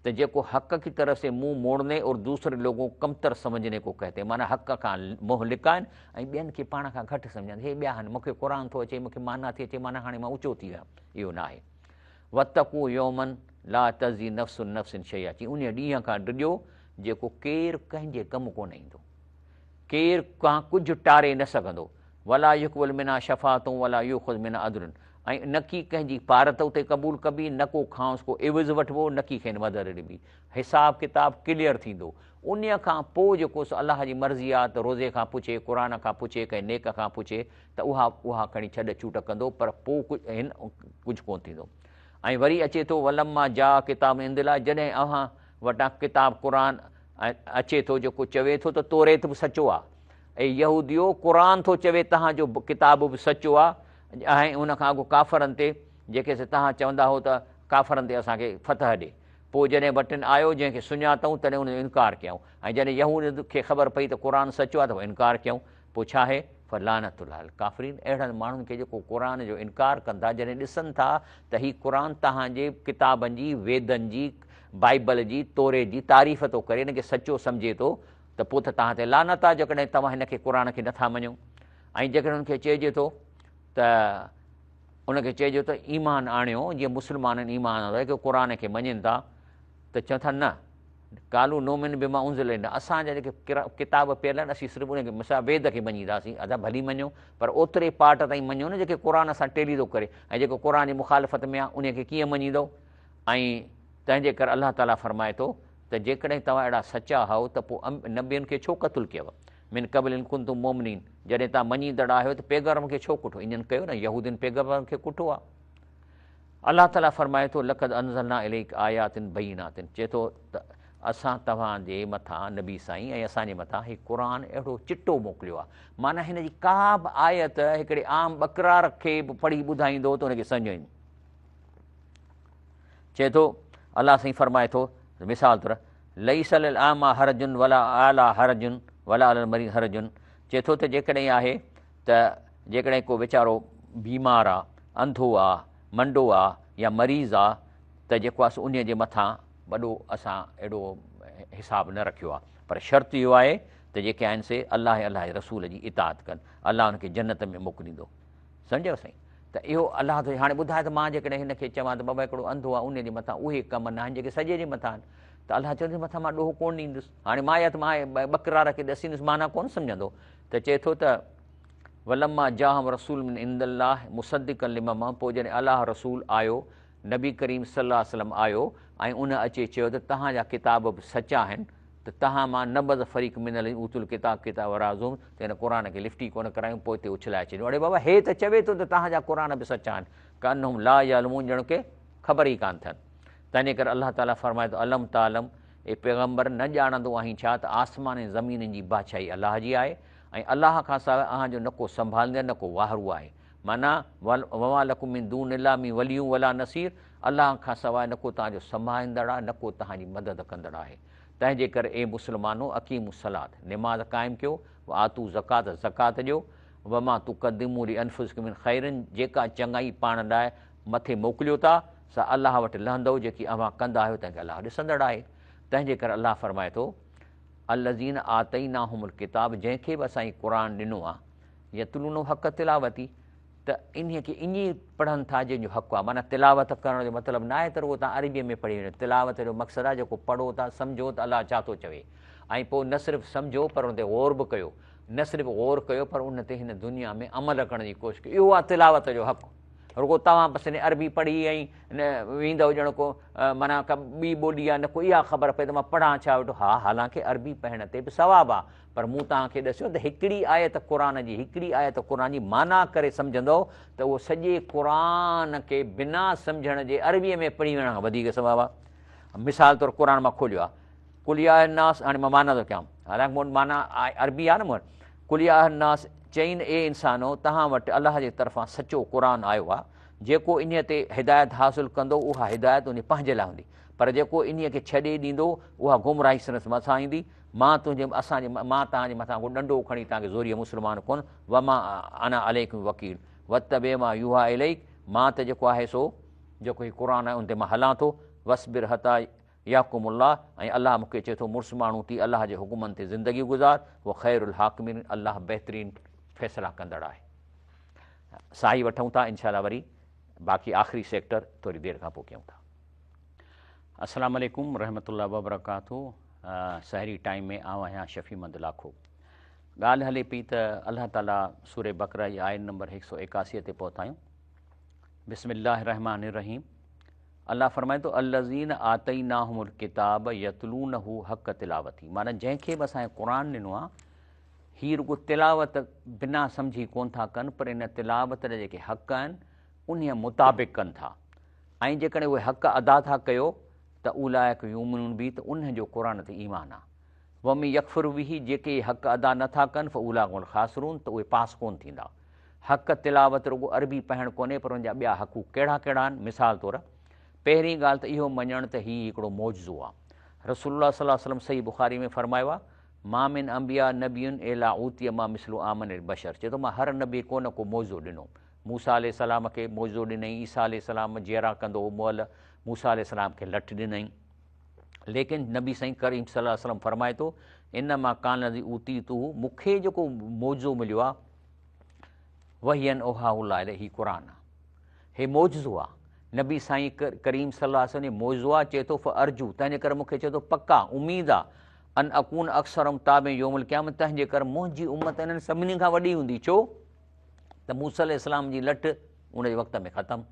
तो जेको हक़ की तरफ से मुंह मोड़ने और दूसरे लोगों को कमतर समझने को कहते हैं, माना हक़ खां मुंहुं लिकाइनि ऐं ॿियनि खे पाण खां घटि सम्झनि, हे ॿिया आहिनि, मूंखे क़ुर थो अचे, मूंखे माना थी अचे, माना हाणे मां ऊचो थी वियो, इहो न आहे। वतकू यौमन ला तज़ी नफ़्सुन नफ़्सिन शैया, चई उन ॾींहं खां डिॼो जेको केरु कंहिंजे कमु कोन ईंदो, केरु खां कुझु टारे न सघंदो। वला युक़बल मिना शफ़ातूं वला युख़ज़ मिना अदरुन, ऐं न की कंहिंजी पारत उते क़बूल कबी, न को खांसि को इवज़ वठिबो, न की खेनि मदद ॾिबी। हिसाब किताब क्लियर थींदो। उन खां पोइ जेको अलाह जी मर्ज़ी आहे त रोज़े खां पुछे, क़ुर खां पुछे, कंहिं नेक खां पुछे, त उहा खणी छॾ छूट कंदो, पर पोइ कुझु कोन थींदो। ऐं वरी अचे थो वलम्मा जा किताब इंदिला, जॾहिं अव्हां वटां किताब क़ुर अचे थो जेको चवे थो त तौरेत बि सचो आहे, ऐं यहूदियो क़ुर थो चवे तव्हांजो किताब बि सचो आहे, ऐं उनखां अॻु काफ़रनि ते जेके तव्हां चवंदा हो त काफ़रनि ते असांखे फतह ॾे, पोइ जॾहिं वटिन आयो जंहिंखे सुञातऊं तॾहिं उनजो इनकार कयऊं, ऐं जॾहिं यहूद खे ख़बर पई त क़ुर सचो आहे त उहो इनकार कयऊं। पोइ छा आहे फलानतुल्लाह अल काफ़िरीन। अहिड़नि माण्हुनि खे जेको क़ुर जो इनकार कनि था, जॾहिं ॾिसनि था त हीउ क़ुर तव्हांजे किताबनि जी, वेदनि जी, बाइबल जी, तोरे जी तारीफ़ थो करे, हिन खे सचो सम्झे थो, त पोइ त तव्हां ते लानत आहे जेकॾहिं तव्हां हिन खे क़ुर खे नथा मञो। ऐं जेकॾहिं हुनखे चइजे थो त उनखे चइजे थो ईमान आणियो, जीअं मुस्लमाननि ईमान आंदो आहे की क़ुर खे मञनि था, त चवनि था न कालू नोमिन बिमा उंज़िल न, असांजा जेके किताब पियल आहिनि असीं सिर्फ़ु उनखे मिसाल वेद खे मञीदासीं। अदा भली मञो, पर ओतिरे पार्ट ताईं मञो न जेके क़ुर सां टेली थो करे, ऐं जेको क़ुर जी मुखालिफ़त में आहे उनखे कीअं मञींदो। ऐं तंहिंजे करे अलाह ताला फरमाए थो त जेकॾहिं तव्हां अहिड़ा सचा हओ त पोइ नबियुनि खे छो क़तलु कयव, मिन क़बलिन कुंतुम मोमिनीन, जॾहिं तव्हां मञींदड़ आहियो त पैगम्बर खे छो कुठो, ईअं कयो न, यहूदियुनि पैगम्बरनि खे कुठो आहे। अलाह ताला फरमाए थो लक़द अंज़लना इलैक आयातिन बय्यिनातिन, चए थो त असां तव्हांजे मथां नबी साईं ऐं असांजे मथां हीउ क़ुर अहिड़ो चिटो मोकिलियो आहे, माना हिन जी का बि आयत हिकिड़े आम बकरार खे बि पढ़ी ॿुधाईंदो त हुनखे सम्झ ईंदी। चए थो अलाह साईं फरमाए थो मिसाल तौरु लईसल आमा हरजुन वला आला हरजुन वला अल मरीज़ हरजुन, चए थो त जेकॾहिं आहे त जेकॾहिं को वीचारो बीमार आहे, अंधो आहे, मंडो आहे या मरीज़ आहे, त जेको आहे उन जे मथां वॾो असां अहिड़ो हिसाब न रखियो आहे, पर शर्त इहो आहे त जेके आहिनि से अलाह अलाह रसूल जी इताअत कनि, अलाह हुनखे जन्नत में मोकिलींदो। सम्झव साईं? त इहो अलाह त हाणे ॿुधाए त मां जेकॾहिं हिनखे चवां त बाबा हिकिड़ो अंधो आहे, उन जे मथां उहे कम न आहिनि जेके सॼे जे मथां आहिनि, त अलाह चवंदुसि मथां मां ॾोहो कोन ॾींदुसि। हाणे मां या त मां बकरार खे ॾसींदुसि माना कोन सम्झंदो, त चए थो त वलम्मा जाहम रसूल मिन इंदल्लाह मुसद्दिक़न लिमा, पोइ जॾहिं अलाह रसूल आयो, नबी करीम सल्लल्लाहु अलैहि वसल्लम आयो ऐं उन अचे चयो त तव्हांजा किताब बि सचा आहिनि, त तव्हां मां नबज़ फ़रीक़ मिनल उतुल किताब किताब राज़ूम, त हिन क़ुर खे लिफ्टी कोन करायूं, पोइ हिते उछलाए छॾियो। अड़े बाबा हे त चवे थो त तव्हांजा क़ुर बि सचा आहिनि, कानहुम ला यालमून, ॼण के ख़बर ई कान थियनि। तंहिंजे करे अलाह ताला फरमाए थो अलम तालम, ए पैगम्बर न ॼाणंदो आहीं छा त आसमान ऐं ज़मीन जी बादशाही अलाह जी आहे, ऐं अलाह खां सवाइ अहांजो न को संभालंदड़ न को वाहरू आहे। माना वमा लकुम मिन दूनिल्लाह मिन वलियुन वला नसीर, अलाह खां सवाइ न को तव्हांजो संभालींदड़ आहे, न को तव्हांजी मदद कंदड़ आहे। तंहिंजे करे ए मुस्लमानो अकीमु सलात, निमाज़ क़ाइमु कयो, आतू ज़कात ज़कात ॾियो, वमा तुक़द्दिमू लि अनफुसिकुम मिन ख़ैरिन, जेका चङाई पाण लाइ मथे मोकिलियो था सा अलाह वटि लहंदव, जेकी अव्हां कंदा आहियो तंहिंखे अलाह ॾिसंदड़ आहे। तंहिंजे करे अलाह फरमाए थो अल्लज़ीन आतईनाहुमुल किताब, जंहिंखे बि असां क़ुर ॾिनो आहे, यतलूनो हक़ तिलावती, त इन खे ईअं पढ़नि था जंहिंजो हक़ु आहे। माना तिलावत करण जो मतिलबु न आहे त रुॻो तव्हां अरबीअ में पढ़ी वञो, तिलावत जो मक़सदु आहे जेको पढ़ो था, सम्झो त अलाह छा थो चवे, ऐं पोइ न सिर्फ़ु सम्झो पर हुन ते गौर बि कयो, न सिर्फ़ु गौर कयो पर उन ते हिन दुनिया में अमल करण जी कोशिशि कयो। इहो आहे तिलावत जो हक़ु। रुॻो तव्हां बसि हिन अरबी पढ़ी ऐं न वेंदव ॼण को माना का ॿी ॿोली आहे, न को इहा ख़बर पए त मां पढ़ां छा वेठो। हा, हालांकि अरबी पढ़ण ते बि सवाबु आहे, पर मूं तव्हांखे ॾसियो त हिकिड़ी आयत क़ुर जी, हिकिड़ी आयत क़ुर जी माना करे सम्झंदव त उहो सॼे क़ुर खे बिना सम्झण जे अरबीअ में पढ़ी वञण खां वधीक सवाबु आहे। मिसाल तौरु क़ुर मां खोलियो आहे, कुलिया नास, हाणे मां माना थो कयां, हालांकि मूं वटि माना अरबी आहे न मूं वटि, कुलिया नास चईन ए इंसानो, तव्हां वटि अलाह जे तरफ़ां सचो क़ुर आयो आहे, जेको इन ते हिदायत हासिलु कंदो उहा हिदायत उन पंहिंजे लाइ हूंदी, पर जेको इन खे छॾे ॾींदो उहा गुमराही सिनस मथां ईंदी। मां तव्हांजे मथां को ॾंडो खणी तव्हांखे ज़ोरीअ मुस्लमान कोन, वमा अना अलैकुम वकील वतबे मां युहा इलैक, मां त जेको आहे सो जेको हीउ क़ुर आहे उन ते मां हलां थो, वसबिर हता याकुमुल्लाह, ऐं अलाह मूंखे चए थो मुड़ुसु माण्हू थी अलाह जे हुकुमनि ते ज़िंदगी गुज़ार, उहो ख़ैरुल हाकिमीन, अलाह बहितरीनु फ़ैसिला कंदड़ आहे। साई वठूं था इनशाला, वरी बाक़ी आख़िरी सेक्टर थोरी देरि खां पोइ कयूं था। अस्सलामु अलैकुम रहमतुल्लाहि व बरकातुहू। सहरी टाइम में आउं आहियां शफ़ीमंद लाखो। ॻाल्हि हले पई त अलाह ताला सूरे बकरा जी आयत नंबर 181 ते पहुता आहियूं। बिस्मिल्लाह रहमान रहीम। अलाह फरमाए थो अल्लज़ीन आतईनाहुमुल किताब यतलूनहु हक़ तिलावती, माना जंहिंखे बि असांजे क़ुर ॾिनो आहे, हीअ रुॻो तिलावत बिना सम्झी कोन था कनि, पर इन तिलावत जा जेके हक़ आहिनि उन मुताबिक़ कनि था, ऐं जेकॾहिं उहे हक़ अदा था कयो त उलाइक यूमिनून बि, त उनजो क़ुर ते ईमान आहे। वमी यकफुर बिही, जेके हक़ अदा नथा कनि फ़ उलाइकुमुल ख़ासिरून, त उहे पास कोन थींदा। हक़ तिलावत रुॻो अरबी पढ़णु कोन्हे, पर उनजा ॿिया हक़ूक़ कहिड़ा कहिड़ा आहिनि। मिसाल तौरु पहिरीं ॻाल्हि त इहो मञणु त हीउ हिकिड़ो मौजज़ो आहे। रसूलुल्लाह सल्लल्लाहु अलैहि वसल्लम सही बुख़ारी में फरमायो आहे, मामिन अंबिया नबियुन एला ऊतिय मां मिसलू आमन बशर, चए थो मां हर नबी को न को मौज़ो ॾिनो। मूसा अलैहिस्सलाम खे मौज़ो ॾिनई, ईसा अलैहिस्सलाम जहिड़ा कंदो हो मुअल, मूसा अलैहिस्सलाम खे लठ ॾिनई। लेकिन नबी साईं करीम सल्लल्लाहु अलैहि वसल्लम फरमाए थो इन मां कान लज़ी ऊती तू, मूंखे जेको मौज़ो मिलियो आहे वहियन ओहा ही क़ुरान आहे, हे मौजज़ो आहे। नबी साईं करीम सल्लल्लाहु अलैहि वसल्लम मौज़ो आहे, चए थो फ़ अर्जू, तंहिंजे करे मूंखे चए थो पका उमेदु आहे अन अकून अक्सरम ताबे योमुल क़यामत, तंहिंजे करे मुंहिंजी उम्मत इन्हनि सभिनी खां वॾी हूंदी। छो त मूसा अलैहिस्सलाम जी लठ उन जे वक़्त में ख़तमु,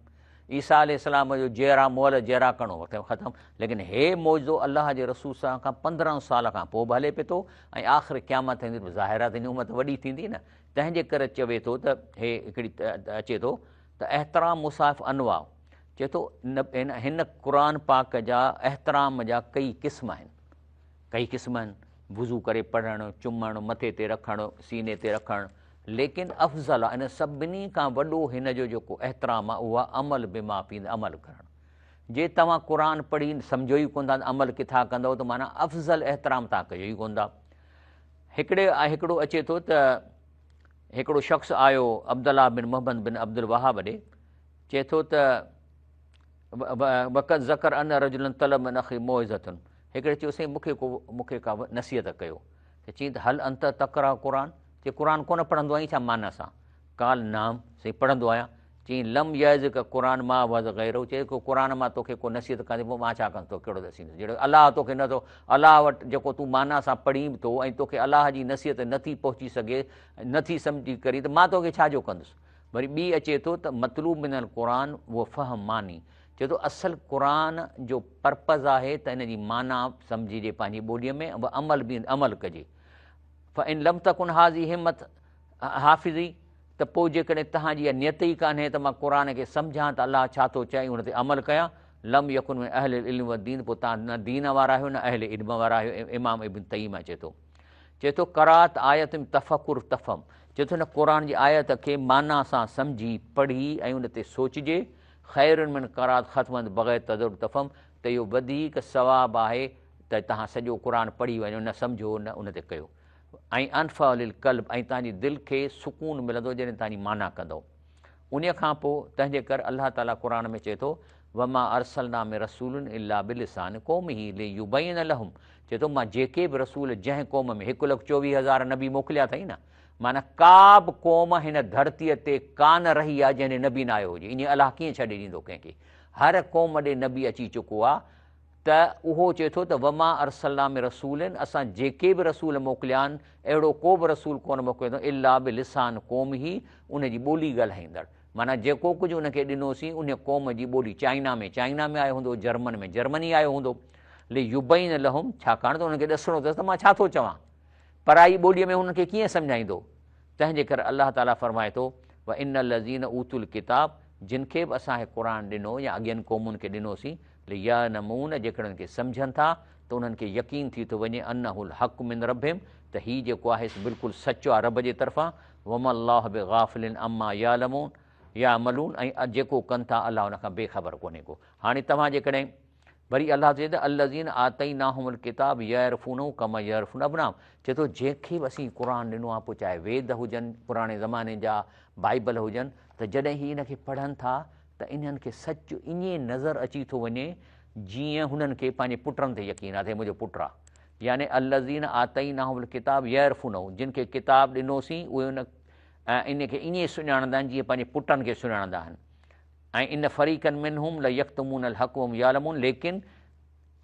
ईसा अलैहिस्सलाम जो जहिड़ा मुअल जहिड़ा कणो वक़्त में ख़तमु। लेकिन हे मौजो अलाह जे रसूल सां खां 15 साल खां पोइ बि हले पियो थो ऐं आख़िर क़यामत थींदी ज़ाहिर आहे उम्मत वॾी थींदी न। तंहिंजे करे चवे थो त हे हिकिड़ी अचे थो त एहतराम मुसाफ़ अनवा, चए थो हिन क़ुरान पाक जा एहतराम जा कई क़िस्म आहिनि, कई क़िस्म आहिनि, वुज़ू करे पढ़णु, चुमणु, मथे ते रखणु, सीने ते रखणु। लेकिन अफ़ज़ल आहे इन सभिनी खां वॾो हिन जो जेको एहतराम आहे उहा अमल बिमा पींदे अमल करणु। जे तव्हां क़ुरान पढ़ी सम्झो ई कोन था अमल किथां कंदव त माना अफ़ज़ल एहतराम तव्हां कयो ई कोन था। हिकिड़ो अचे थो त हिकिड़ो शख़्स आयो अब्दुल्लाह बिन मोहम्मद बिन अब्दुल वहाब ॾे, चए थो त वक़्त ज़कर अन रजुलन तलब मिन अख़ी मौइज़तुन, हिकिड़े चयो साईं मूंखे का नसीहत कयो, त चई त हल अंत तक़रा क़ुरान, चई क़ुरान कोन पढ़ंदो आहीं छा माना सां? काल नाम, साईं पढ़ंदो आहियां। चई लम याज़ का क़ुरान मां वज़ गैरो, चए को क़ुरान मां तोखे को नसीहत कान्हे, पोइ मां छा कंदो तो कहिड़ो नसीहत, जहिड़ो अलाह तोखे नथो, अलाह वटि जेको तूं माना सां पढ़ी बि थो ऐं तोखे अलाह जी नसीहत नथी पहुची सघे, नथी सम्झी करी, त मां तोखे छाजो कंदुसि। वरी ॿी अचे थो त मतलूब मिनल क़ुरान उहो फ़हम मानी, चए थो असलु क़ुरान जो पर्पज़ आहे त इन जी माना सम्झिजे पंहिंजी ॿोलीअ में, अमल बि अमल कजे। फ़ इन लम तकुन हाज़ी हिमत हाफ़िज़ी, त पोइ जेकॾहिं तव्हांजी इहा नियत ई कान्हे त मां क़ुरान खे सम्झां त अलाह छा थो चए उन ते अमल कयां, लम यकुन में अहल इल्म व दीन, पोइ तव्हां न दीन वारा आहियो न अहल इल्म वारा आहियो। इमाम इब्न तैय्यिमा चए थो क़रात आयत में तफ़कुर तफ़म, चए थो न क़ुरान जी आयत खे माना सां सम्झी पढ़ी ऐं उन ते सोचिजे, ख़ैरुन मिन क़रात ख़तमत बग़ैर तदुर तफ़म, त इहो वधीक सवाबु आहे त तव्हां सॼो क़ुरान पढ़ी वञो, न सम्झो न उन ते कयो। ऐं अनफ़ा लिल क़ल्ब, ऐं तव्हांजी दिलि खे सुकून मिलंदो जॾहिं तव्हांजी माना कंदो। उन खां पोइ तंहिंजे करे अलाह ताला क़ुरान में चए थो वमा अरसलना में रसूलन इल्ला बिलिसान क़ौमिही लियुबय्यिन लहुम, चए थो मां जेके बि रसूल जंहिं क़ौम में 1,24,000 नबी मोकिलिया अथई न, माना का बि क़ौम हिन धरतीअ ते कान रही आहे जंहिं नबी न आयो हुजे। ईअं अलाह कीअं छॾे ॾींदो कंहिंखे, हर क़ौम ॾे नबी अची चुको आहे। त उहो चए थो त वमा अरसलना में रसूलनि, असां जेके बि रसूल मोकिलिया आहिनि अहिड़ो को बि रसूल कोन मोकिलियो अथऊं इल्ला बिलिसान क़ौम ई, उनजी ॿोली ॻाल्हाईंदड़, माना जेको कुझु उनखे ॾिनोसीं उन क़ौम जी ॿोली। चाइना में आयो हूंदो, जर्मन में जर्मनी आयो हूंदो, लियुबय्यिन लहुम, छाकाणि त उनखे ॾिसणो अथसि त मां छा थो चवां, पराई ॿोलीअ में हुनखे कीअं सम्झाईंदो। तंहिंजे करे अलाह ताला फरमाए थो व इन लज़ीन ऊतुल किताब, जिन खे बि असां क़ुरान ॾिनो या अॻियनि क़ौमुनि खे ॾिनोसीं, या नमून जेकॾहिं उनखे सम्झनि था त उन्हनि खे यकीन थी थो वञे अनहुल हक़ मिन रबिहिम, त हीउ जेको आहे बिल्कुलु सचो आहे रब जे तरफ़ां, वमल्लाहु बिग़ाफ़िलिन अम्मा यालमून या मलून, ऐं जेको कनि था अलाह उन खां बेख़बर कोन्हे को। हाणे तव्हां जेकॾहिं वरी अलाह चए त अल्लज़ीन आतैनाहुमुल किताब यअरिफ़ूनहु कमा यअरिफ़ून अबनाहुम, चए थो जंहिंखे बि असीं क़ुरान ॾिनो आहे, पोइ चाहे वेद हुजनि पुराणे ज़माने जा, बाइबल हुजनि, त जॾहिं ही इनखे पढ़नि था त इन्हनि खे सच ईअं नज़र अची थो वञे जीअं हुननि खे पंहिंजे पुटनि ते यकीन आहे त मुंहिंजो पुटु आहे। यानी अल्लज़ीन आतैनाहुमुल किताब यअरिफ़ूनहु, जिन खे किताब ॾिनोसीं उहे इनखे ईअं सुञाणंदा आहिनि जीअं पंहिंजे पुटनि खे सुञाणंदा आहिनि। ऐं इन फ़रीक़न मिनहुम लयक्तमूनल हक़ वहुम यालमून, लेकिन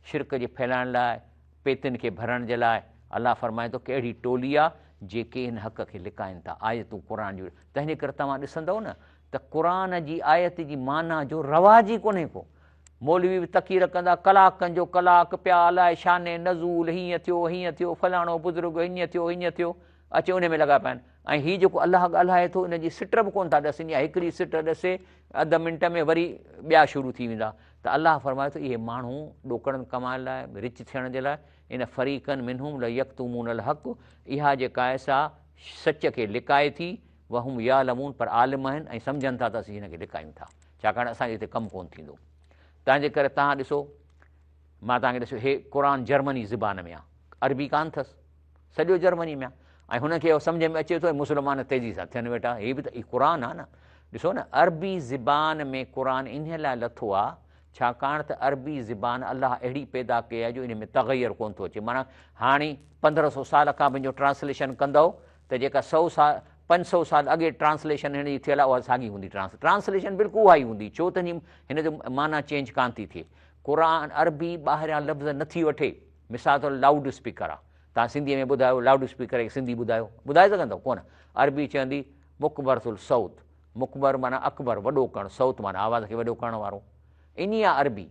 शिरक जे फैलाइण लाइ, पेतिन खे भरण जे लाइ अलाह फरमाए थो कहिड़ी टोली आहे जेके हिन हक़ खे लिकाइनि था आयतूं क़ुरान जूं। तंहिंजे करे तव्हां ॾिसंदव न त क़ुरान जी आयत जी माना जो रवाज ई कोन्हे को। मौलवी बि तकीर कंदा कलाकनि जो कलाक पिया अलाए शाने नज़ूल, हीअं थियो फलाणो बुज़ुर्ग हीअं थियो, अचे उन में लॻा पिया आहिनि। ऐं हीउ जेको अलाह ॻाल्हाए थो इन जी सिट बि कोन था ॾसनि, या हिकिड़ी सिट ॾसे अधु मिंट में वरी ॿिया शुरू थी वेंदा। त अलाह फरमाए थो इहे माण्हू ॾोकड़नि कमाइण लाइ, रिच थियण जे लाइ, इन फ़रीक़नि मिनहुम लयक्तमूनल हक़, इहा जेका आहे सा सच खे लिकाए थी, वहुम यालमून, पर आलिम आहिनि ऐं सम्झनि था त असीं हिनखे लिकायूं था, छाकाणि असांजे हिते कमु कोन्ह थींदो। तंहिंजे करे तव्हां ॾिसो, मां तव्हांखे ॾिसो, हे क़ुरान जर्मनी ज़बान में आहे, अरबी कान अथसि, सॼो जर्मनी में आहे। ऐं हुनखे सम्झ में अचे थो मुस्लमान तेज़ी सां थियनि वेठा। हीअ बि त क़ुर आहे न। ॾिसो न, अरबी ज़बान में क़ुर इन लाइ लथो आहे छाकाणि त अरबी ज़बान अलाह अहिड़ी पैदा कई आहे जो इन में तग़यर कोन थो अचे। माना हाणे 1500 साल खां पंहिंजो ट्रांसलेशन कंदव त जेका 100 साल 500 साल अॻे ट्रांसलेशन हिन जी थियल आहे उहा साॻी हूंदी। ट्रांसलेशन बिल्कुलु उहा ई हूंदी, छो त हिन जो माना चेंज कान थी थिए। क़ुर अरबी ॿाहिरियां लफ़्ज़ नथी वठे। मिसाल तौरु लाउड स्पीकर आहे, तव्हां सिंधीअ में ॿुधायो लाउड स्पीकर खे सिंधी ॿुधाए सघंदव कोन। अरबी चवंदी मुक़बरतुल सौत, मुक़बर माना अकबर, वॾो करणु, सौत माना आवाज़ खे वॾो करण वारो, इन आहे अरबी।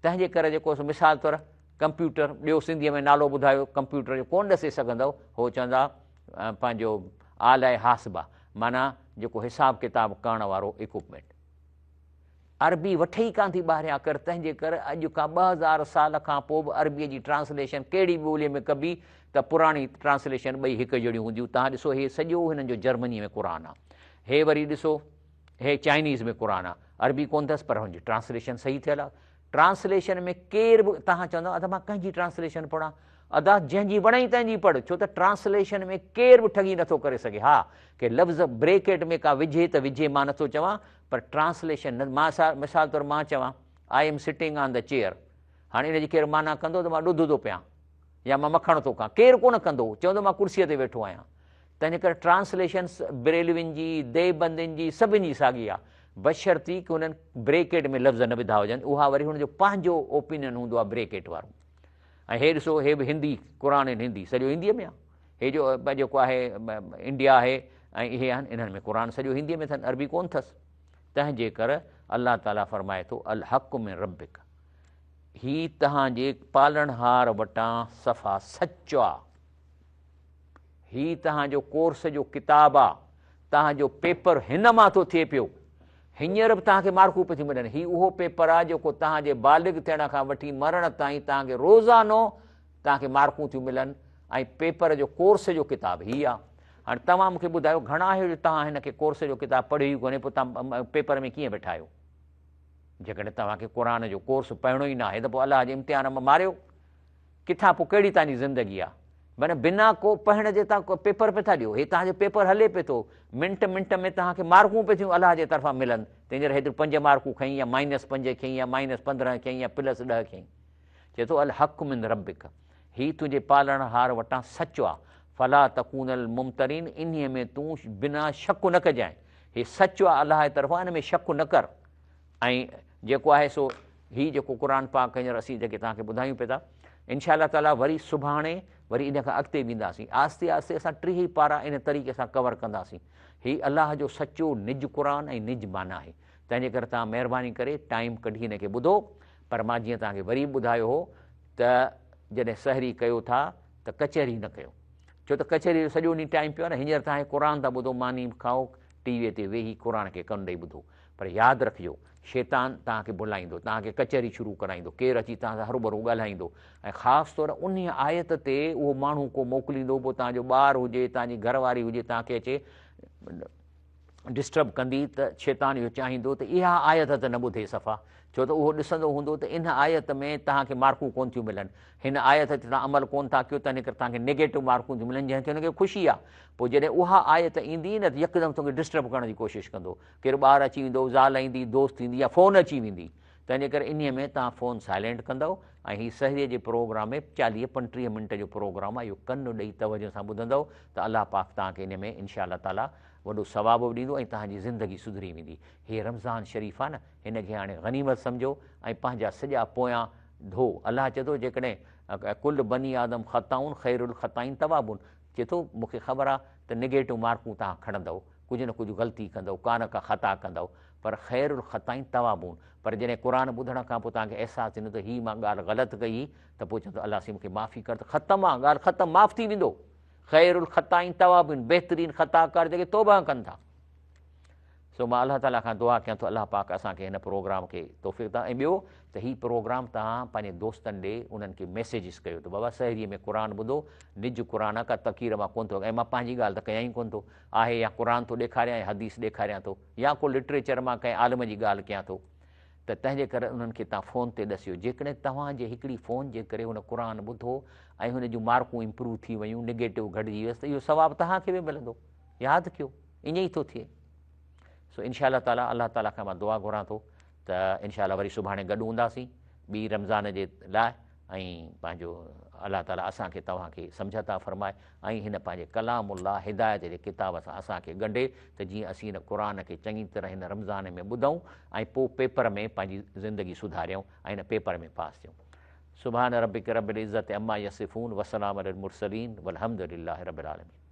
तंहिंजे करे जेको मिसाल तौरु कंप्यूटर, ॿियो सिंधीअ में नालो ॿुधायो कंप्यूटर जो, कोन ॾसे सघंदव। हो चवंदा पंहिंजो आलाए हासिबा, माना जेको हिसाब किताब करण वारो इक्विपमेंट। अरबी वठे ई कान थी ॿाहिरियां कर। तंहिंजे करे अॼु खां 2000 साल खां पोइ बि अरबीअ जी ट्रांसलेशन कहिड़ी बि ॿोलीअ में कबी त पुराणी ट्रांसलेशन ॿई हिकु जहिड़ियूं हूंदियूं। तव्हां ॾिसो, हे सॼो हिननि जो जर्मनीअ में क़ुर आहे। हे वरी ॾिसो, हे चाइनीज़ में क़ुर आहे, अरबी कोन अथसि पर हुनजी ट्रांसलेशन सही थियल आहे। ट्रांसलेशन में केर बि तव्हां चवंदव अदा मां कंहिंजी ट्रांसलेशन पढ़ां, अदा जंहिंजी वणई तंहिंजी पढ़, छो त ट्रांसलेशन में केर बि ठगी नथो करे सघे। हा, के लफ़्ज़ ब्रेकेट में का विझे त विझे, मां नथो चवां, पर ट्रांसलेशन न। मिसाल तौरु मां चवां I am sitting on the chair, हाणे हिनजी केरु माना कंदो त मां ॾुध थो पियां या मां मखणु थो खां, केरु कोन कंदो, चवंदो मां कुर्सीअ ते वेठो आहियां। तंहिंजे करे ट्रांसलेशन बरेलवियुनि जी, देवबंदियुनि जी, सभिनी जी साॻी आहे, बशर्ती की हुननि ब्रेकेट में लफ़्ज़ न विधा हुजनि। उहा वरी हुनजो पंहिंजो ओपिनियन हूंदो आहे ब्रेकेट वारो। ऐं हे ॾिसो, हे बि हिंदी, क़ुर आहिनि हिंदी, सॼो हिंदीअ में आहे। हे जो जेको आहे इंडिया आहे ऐं इहे आहिनि, इन्हनि में क़ुर सॼो हिंदीअ में अथनि, अरबी कोन अथसि। तंहिंजे करे अलाह ताला फरमाए थो अल हक़ मिन रब्बिक, ही तव्हांजे पालणहार वटां सफ़ा सचो आहे। ही तव्हांजो कोर्स जो किताबु आहे, तव्हांजो पेपर हिन मां थो थिए पियो। हींअर बि तव्हांखे मार्कूं पियूं थी मिलनि। ही उहो पेपर आहे जेको तव्हांजे बालिग़ थियण खां वठी मरण ताईं तव्हांखे रोज़ानो तव्हांखे मार्कूं थियूं मिलनि। ऐं पेपर जो कोर्स जो किताबु हीअ आहे। हाणे तव्हां मूंखे ॿुधायो, घणा आहियो जो तव्हां हिन खे कोर्स जो किताबु पढ़ियो ई कोन्हे, पोइ तव्हां पेपर में कीअं वेठा आहियो? जेकॾहिं तव्हांखे क़ुर जो कोर्स पढ़णो ई न आहे त पोइ अलाह जे इम्तिहान में मारियो किथां? पोइ कहिड़ी तव्हांजी ज़िंदगी आहे? माना बिना को पढ़ण जे तव्हां पेपर पिया था ॾियो। हे तव्हांजो पेपर हले पियो थो, मिंट मिंट में तव्हांखे मार्कूं पियूं थियूं अलाह जे तरफ़ां मिलनि। तंहिंजे करे हेतिरो 5 मार्कूं खईं या -5 खईं या -15 खईं या +10 खईं। चए थो अल हक़ मिन रब्बिक, ही तुंहिंजे पालणहार वटां सचो आहे। फला तकूनल मुमतरीन, इन्हीअ में तूं बिना शक न कजांइ। हे सचो आहे अलाह जे तरफ़ां, हिन में शक न कर। ऐं जेको आहे सो हीउ जेको क़ुर पाक हींअर असीं जेके तव्हांखे ॿुधायूं पिया था, इनशा अलाह ताला वरी सुभाणे वरी इन खां अॻिते वेंदासीं। आस्ते आस्ते असां 3 पारा इन तरीक़े सां कवर कंदासीं। हीउ अलाह जो सचो निज क़ुर ऐं निज माना आहे। तंहिंजे करे तव्हां महिरबानी करे टाइम कढी हिन खे ॿुधो। पर मां जीअं तव्हांखे वरी ॿुधायो हो त जॾहिं सहरी कयो था त कचहरी न कयो, छो त कचहरी जो सॼो ॾींहुं टाइम पियो आहे न। हींअर तव्हांखे क़ुर था ॿुधो, मानी खाओ, टीवीअ ते वेही क़ुर खे कन ॾेई ॿुधो। पर यादि रखिजो, शैतान तव्हांखे भुलाईंदो, तव्हांखे कचहरी शुरू कराईंदो, केरु अची तव्हां सां हरूभरू ॻाल्हाईंदो। ऐं ख़ासि तौरु उन आयत ते उहो माण्हू को मोकिलींदो, पोइ तव्हांजो ॿारु हुजे, तव्हांजी घरवारी हुजे, तव्हांखे अचे डिस्टर्ब कंदी, त शैतान इहो चाहींदो त इहा आयत त न ॿुधे सफ़ा, छो त उहो ॾिसंदो हूंदो त इन आयत में तव्हांखे मार्कूं कोन थियूं मिलनि, हिन आयत ते तव्हां अमल कोन था कयो, तंहिं करे तव्हांखे नेगेटिव मार्कूं थियूं मिलनि, जंहिंखे हुनखे ख़ुशी आहे। पोइ जॾहिं उहा आयत ईंदी न त यकदमि तोखे डिस्टर्ब करण जी कोशिशि कंदो। केरु ॿारु अची वेंदो, ज़ाल ईंदी, दोस्त ईंदी, या फ़ोन अची वेंदी। तंहिंजे करे इन में तव्हां फ़ोन साइलेंट कंदव। ऐं हीअ सहरीअ जे प्रोग्राम में 40-35 मिंट जो प्रोग्राम आहे, इहो कनु ॾेई तवजो सां ॿुधंदव त अलाह पाक तव्हांखे इन में इनशा अलाह ताला वॾो सवाबु बि ॾींदो ऐं तव्हांजी ज़िंदगी सुधरी वेंदी। हीअ रमज़ान शरीफ़ आहे न, हिनखे हाणे गनीमत सम्झो ऐं पंहिंजा सॼा पोयां धो। अलाह चए थो जेकॾहिं कुल बनी आदम ख़ताउन ख़ैरुल ख़ताइन तवाबुन, चए थो मूंखे ख़बर आहे त नेगेटिव मार्कूं तव्हां खणंदव, कुझु न कुझु ग़लती कंदव, का न का ख़ता कंदव, पर ख़ैरुल ख़ताइन तवाबुन। पर जॾहिं क़ुर ॿुधण खां पोइ तव्हांखे अहसासु थींदो त हीअ मां ॻाल्हि ग़लति कई, त पोइ चवंदो अलाह साईं मूंखे माफ़ी कर, त ख़तमु आहे, ॻाल्हि ख़तमु, माफ़ु थी वेंदो। ख़ैरुल ख़ताइन तवाबुन, बहितरीन ख़ताकार जेके तौबा कनि था। सो मां अलाह ताला खां दुआ कयां थो अलाह पाक असांखे हिन प्रोग्राम खे तौफ़ीक़ ता। ऐं ॿियो त हीउ प्रोग्राम तव्हां पंहिंजे दोस्तनि ॾे उन्हनि खे मैसेजिस कयो त बाबा सहरीअ में क़ुर ॿुधो, निज क़ुर का तक़ीर मां कोन थो, ऐं मां पंहिंजी ॻाल्हि त कयां ई कोन थो, आहे या क़ुर थो ॾेखारियां या हदीस ॾेखारियां थो, या को लिटरेचर मां कंहिं आलिम जी ॻाल्हि कयां थो। त तंहिंजे करे उन्हनि खे तव्हां फ़ोन ते ॾसियो। जेकॾहिं तव्हांजे हिकिड़ी फ़ोन जे करे हुन क़ुर ॿुधो ऐं हुन जूं मार्कूं इम्प्रूव थी वियूं, निगेटिव घटिजी वियसि, त इहो सवाबु तव्हांखे बि मिलंदो। यादि कयो, ईअं ई थो थिए। सो इनशा ताला अलाह ताला खां मां दुआ घुरां थो त इनशा वरी सुभाणे गॾु हूंदासीं ॿी रमज़ान जे लाइ, ऐं पंहिंजो अलाह ताला असांखे तव्हांखे सम्झ था फ़रमाए ऐं हिन पंहिंजे कलामुल्लाह हिदायत जे किताब सां असांखे ॻंढे त जीअं असीं हिन क़ुर खे चङी तरह हिन रमज़ान में ॿुधूं ऐं पोइ पेपर में पंहिंजी ज़िंदगी सुधारियूं ऐं हिन पेपर में पास थियूं। सुभान रबिक रब्बिल इज़्ज़ति अम्मा यसिफ़ून वसलाम अलल मुरसलीन वल्हम्दुलिल्लाहि रब्बिल आलमीन।